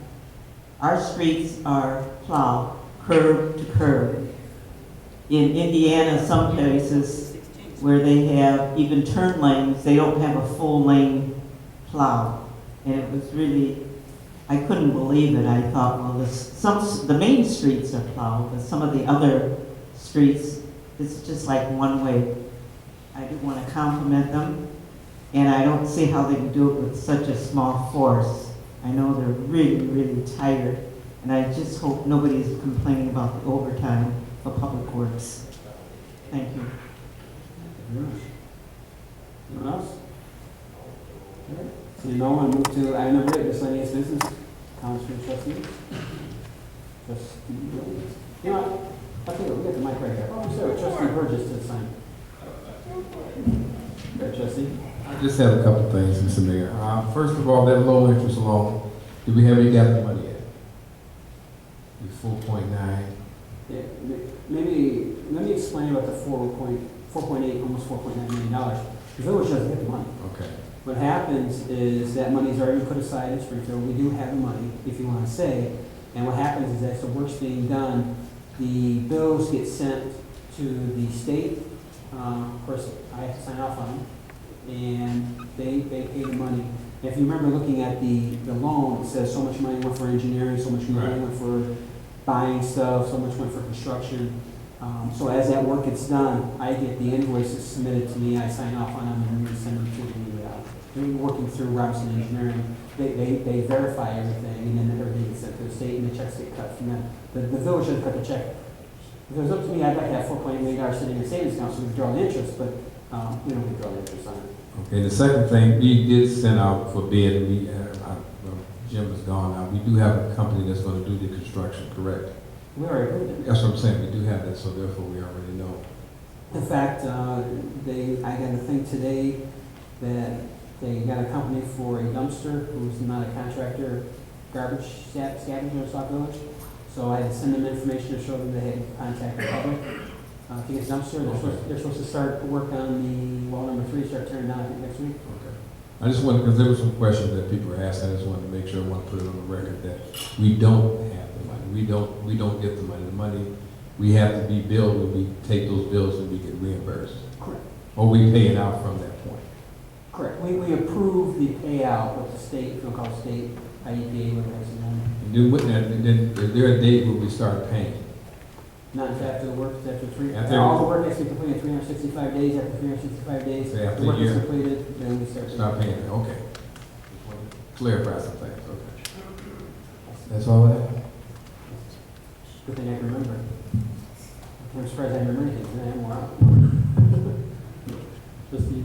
Our streets are plowed curb to curb. In Indiana, some places where they have even turn lanes, they don't have a full lane plowed. And it was really, I couldn't believe it. I thought, well, the main streets are plowed, but some of the other streets, it's just like one way. I do want to compliment them, and I don't see how they can do it with such a small force. I know they're really, really tired, and I just hope nobody's complaining about the overtime for Public Works. Thank you. Anyone else? Okay. So no one move to item number 8, miscellaneous business. Council trustees. You know what? I think we'll get the mic right there. Oh, sorry, Trustee Burgess to sign. Okay, Trustee. I just have a couple of things, Mr. Mayor. First of all, that low interest loan, did we have any got the money yet? The 4.9. Yeah, maybe let me explain about the 4.8, almost $4.9 million. The village doesn't get the money. Okay. What happens is that money's already put aside in Springfield. We do have the money, if you want to say. And what happens is as the work's being done, the bills get sent to the state. Of course, I have to sign off on them, and they pay the money. If you remember looking at the loan, it says so much money went for engineering, so much money went for buying stuff, so much went for construction. So as that work gets done, I get the invoices submitted to me, I sign off on them, and then we send them to they're working through Robinson Engineering. They verify everything, and then everything gets sent to the state, and the checks get cut from them. The village doesn't cut the check. If it was up to me, I'd like to have $4.8 million sitting in the savings account so we withdraw the interest, but we don't withdraw the interest on it. Okay, the second thing, we did send out for bid, Jim is gone now. We do have a company that's going to do the construction, correct? We already approved it. That's what I'm saying, we do have that, so therefore we already know. In fact, I got a thing today that they got a company for a dumpster who's not a contractor, garbage scavenger in Sauk Village. So I had to send them information to show them they had to contact the public. To get dumpster, they're supposed to start work on the wall number 3, start tearing down, I think, next week. Okay. I just wanted, because there were some questions that people were asking, I just wanted to make sure, I want to put it on the record that we don't have the money. We don't get the money. The money, we have to be billed when we take those bills and we get reimbursed. Correct. Or we pay it out from that point. Correct. We approve the payout with the state, if you call it state, IEPA, whatever it's known. And then with that, and then is there a date when we start paying? Not until after the work, it's after 3. After- All the work has to be completed in 365 days. After 365 days, So after the work a year. is completed, then we start. Start paying it, okay. Just wanted to clarify some things, okay. That's all I have? Good thing I can remember. I'm surprised I remember anything, I am more out. Just the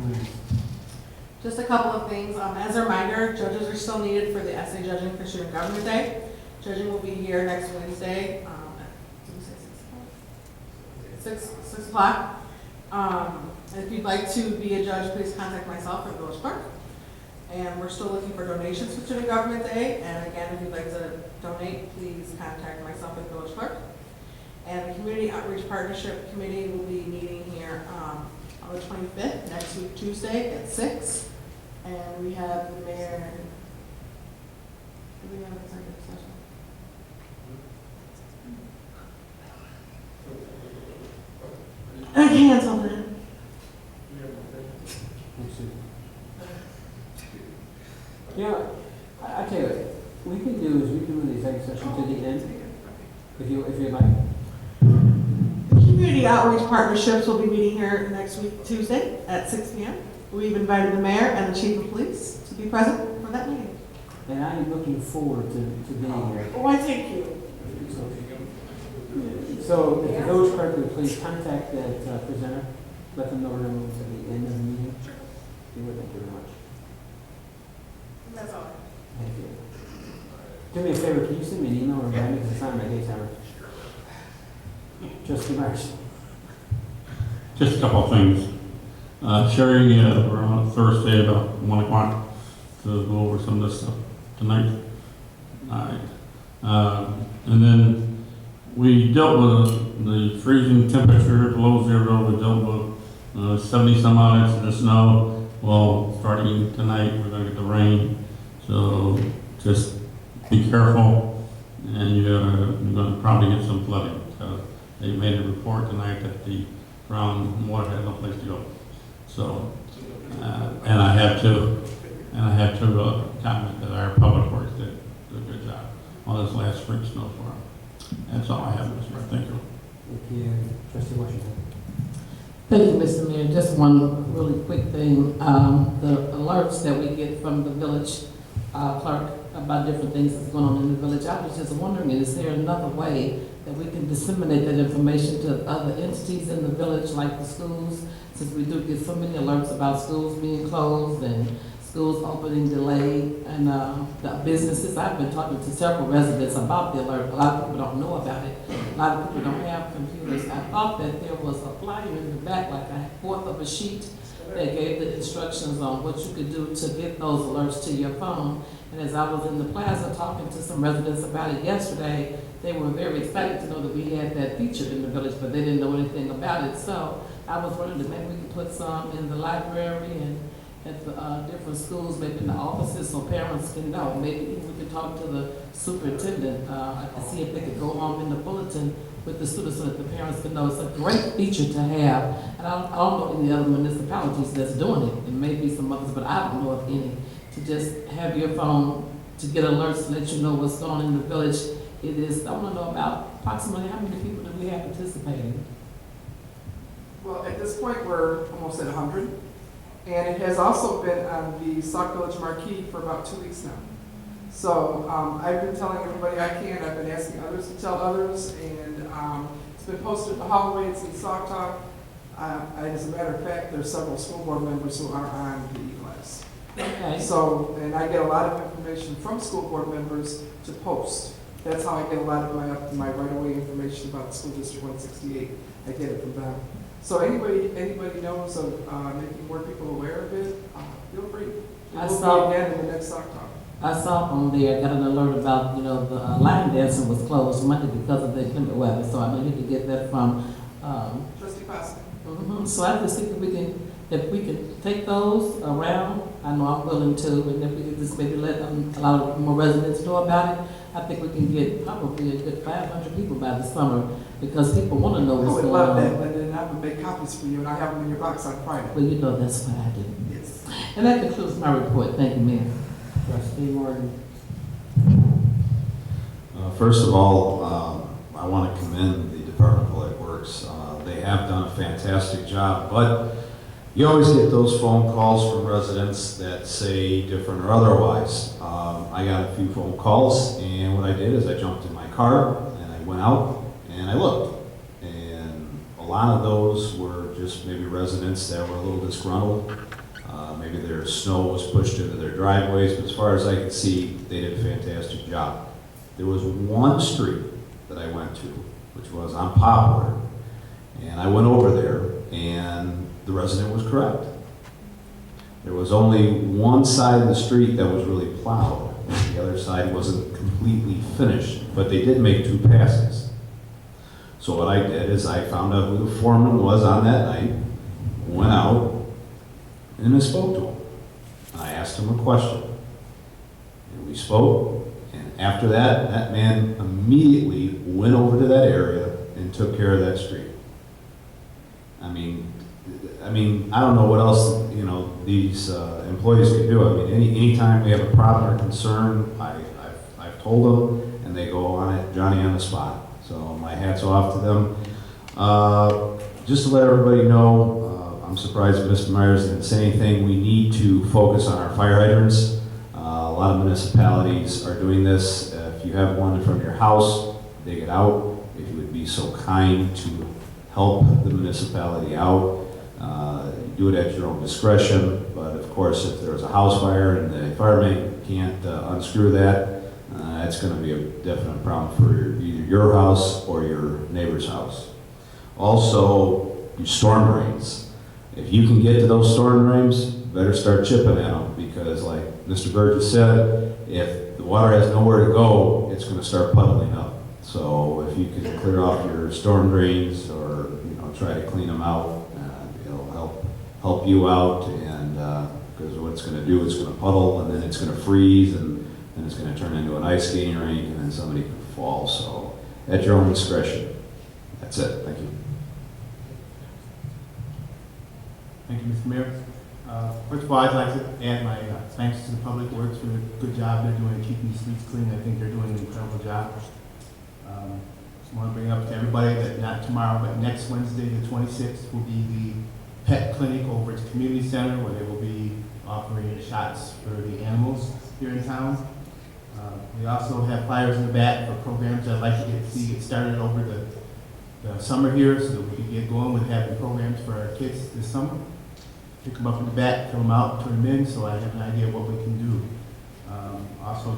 Just a couple of things. As a reminder, judges are still needed for the essay judging for Student Government Day. Judging will be here next Wednesday, at 6 o'clock. If you'd like to be a judge, please contact myself or Village Clerk. And we're still looking for donations for Student Government Day. And again, if you'd like to donate, please contact myself or Village Clerk. And the Community Outreach Partnership Committee will be meeting here on the 25th, next week, Tuesday at 6. And we have the mayor. Do we have an executive session? I canceled it. Yeah, I tell you what, we can do is we can move the executive session to the end, if you'd like. Community Outreach Partnerships will be meeting here next week, Tuesday at 6 p.m. We've invited the mayor and the chief of police to be present for that meeting. And I am looking forward to being here. Oh, I thank you. So if the village clerk would please contact that presenter, let them know we're going to move to the end of the meeting. We would thank you very much. That's all. Thank you. Do me a favor, can you send me an email or write me, because it's on my day timer. Trustee Myers. Just a couple of things. Sherry, we're on Thursday about 1 o'clock to go over some of this stuff tonight. All right. And then we dealt with the freezing temperature below 0. We dealt with 70 some odd inches of snow. Well, starting tonight, we're going to get the rain. So just be careful, and you're going to probably get some flooding. They made a report tonight that the groundwater had no place to go. So, and I have to comment that our public works did a good job on this last spring snowstorm. That's all I have, Mr. Mayor. Thank you. Thank you. Trustee Washington. Thank you, Mr. Mayor. Just one really quick thing. The alerts that we get from the village clerk about different things that's going on in the village, I was just wondering, is there another way that we can disseminate that information to other entities in the village, like the schools, since we do get so many alerts about schools being closed and schools opening delayed, and the businesses? I've been talking to several residents about the alert. A lot of people don't know about it. A lot of people don't have computers. I thought that there was a flyer in the back, like a fourth of a sheet, that gave the instructions on what you could do to get those alerts to your phone. And as I was in the plaza talking to some residents about it yesterday, they were very excited to know that we had that feature in the village, but they didn't know anything about it. So I was wondering if maybe we could put some in the library and at the different schools, maybe in the offices, so parents can know. Maybe we could talk to the superintendent and see if they could go home in the bulletin with the students so that the parents can know. It's a great feature to have. And I don't know any other municipalities that's doing it. There may be some others, but I don't know of any. To just have your phone to get alerts to let you know what's going on in the village. It is, I want to know about approximately how many people do we have participating? Well, at this point, we're almost at 100. And it has also been on the Sauk Village marquee for about 2 weeks now. So I've been telling everybody I can. I've been asking others to tell others. And it's been posted in the hallways in Sauk Talk. As a matter of fact, there's several school board members who are on the e-class. Okay. So, and I get a lot of information from school board members to post. That's how I get a lot of my right-of-way information about School District 168. I get it from them. So anybody knows of making more people aware of it, feel free. We'll be again in the next Sauk Talk. I saw on there, I got an alert about, the line dancing was closed Monday because of the inclement weather, so I need to get that from, Trustee Passing. so I just think if we can take those around, I know I'm willing to, and if we could just maybe let a lot of more residents know about it, I think we can get probably a good 500 people by the summer, because people want to know I what's would going love on. that, but then I would make copies for you, and I have them in your box on Friday. Well, that's what I do. Yes. And that concludes my report. Thank you, Mayor. Trustee Morgan. First of all, I want to commend the Department of Public Works. They have done a fantastic job, but you always get those phone calls from residents that say different or otherwise. I got a few phone calls, and what I did is I jumped in my car, and I went out, and I looked. And a lot of those were just maybe residents that were a little disgruntled. Maybe their snow was pushed into their driveways, but as far as I could see, they did a fantastic job. There was one street that I went to, which was on Poplar, and I went over there, and the resident was correct. There was only one side of the street that was really plowed, and the other side wasn't completely finished, but they did make 2 passes. So what I did is I found out who the foreman was on that night, went out, and I spoke to him. I asked him a question, and we spoke, and after that, that man immediately went over to that area and took care of that street. I mean, I don't know what else, these employees could do. I mean, anytime we have a problem or concern, I've told them, and they go on it, Johnny on the spot. So my hat's off to them. Just to let everybody know, I'm surprised Mr. Myers didn't say anything. We need to focus on our fire hydrants. A lot of municipalities are doing this. If you have one in front of your house, dig it out. If you would be so kind to help the municipality out, do it at your own discretion. But of course, if there's a house fire and the fireman can't unscrew that, that's going to be a definite problem for either your house or your neighbor's house. Also, your storm drains. If you can get to those storm drains, better start chipping at them, because like Mr. Burgess said, if the water has nowhere to go, it's going to start puddling up. So if you can clear off your storm drains or try to clean them out, it'll help you out. And because what it's going to do, it's going to puddle, and then it's going to freeze, and then it's going to turn into an ice skating rink, and then somebody can fall. So at your own discretion. That's it. Thank you. Thank you, Mr. Mayor. First of all, I'd like to add my thanks to the Public Works for the good job they're doing keeping the streets clean. I think they're doing an incredible job. Just want to bring up to everybody that not tomorrow, but next Wednesday, the 26th, will be the pet clinic over at the community center, where they will be offering shots for the animals here in town. We also have flyers in the back for programs I'd like to see get started over the summer here, so that we can get going with having programs for our kids this summer. Pick them up in the back, fill them out, turn them in, so I have an idea of what we can do. Also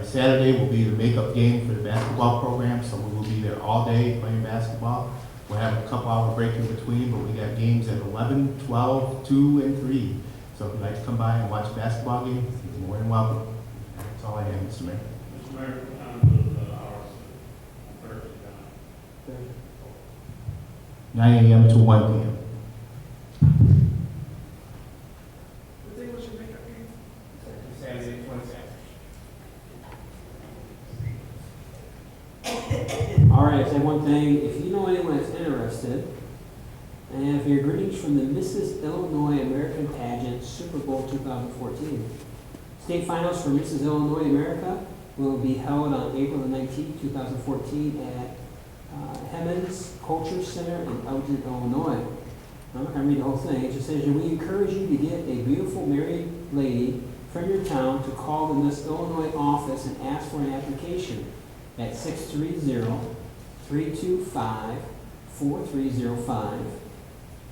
Saturday will be the makeup game for the basketball program, so we will be there all day playing basketball. We'll have a couple hour break in between, but we got games at 11, 12, 2, and 3. So if you'd like to come by and watch basketball games, you're more than welcome. That's all I have, Mr. Mayor. Mr. Mayor, what time is the hours on Thursday? 9 a.m. to 1 p.m. What day was your makeup game? Saturday, 27th. All right, say one thing. If you know anyone that's interested, and if your greetings from the Mrs. Illinois American Pageant Super Bowl 2014. State finals for Mrs. Illinois America will be held on April the 19th, 2014 at Hemmons Culture Center in Elgin, Illinois. I'm not going to read the whole thing. It just says, we encourage you to get a beautiful married lady from your town to call the Miss Illinois office and ask for an application at 630-325-4305.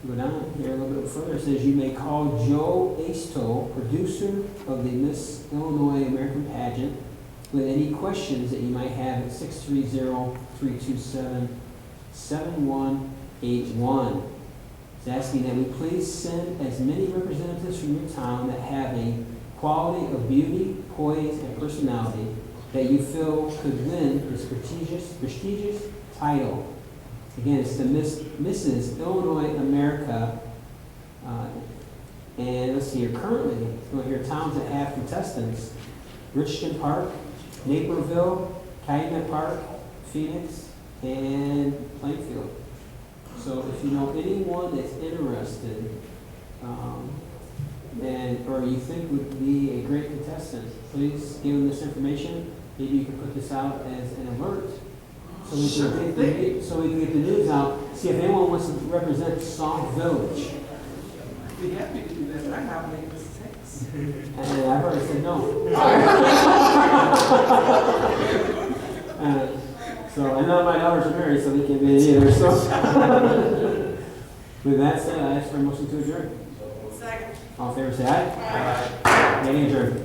Go down here a little bit further. It says you may call Joe Asto, producer of the Miss Illinois American Pageant, with any questions that you might have at 630-327-7181. It's asking that we please send as many representatives from your town that have a quality of beauty, poise, and personality that you feel could win this prestigious title. Again, it's the Mrs. Illinois America. And let's see here, currently, we'll hear towns that have contestants: Richmond Park, Naperville, Calumet Park, Phoenix, and Plainfield. So if you know anyone that's interested, or you think would be a great contestant, please give them this information. Maybe you can put this out as an alert, so we can get the news out. See if anyone wants to represent Sauk Village. Be happy to do that, but I nominate Mrs. Hicks. And I've already said no. So I know my daughters are married, so they can't be it either. So with that said, I ask for a motion to adjourn. Second. All in favor, say aye. Aye. Meeting adjourned.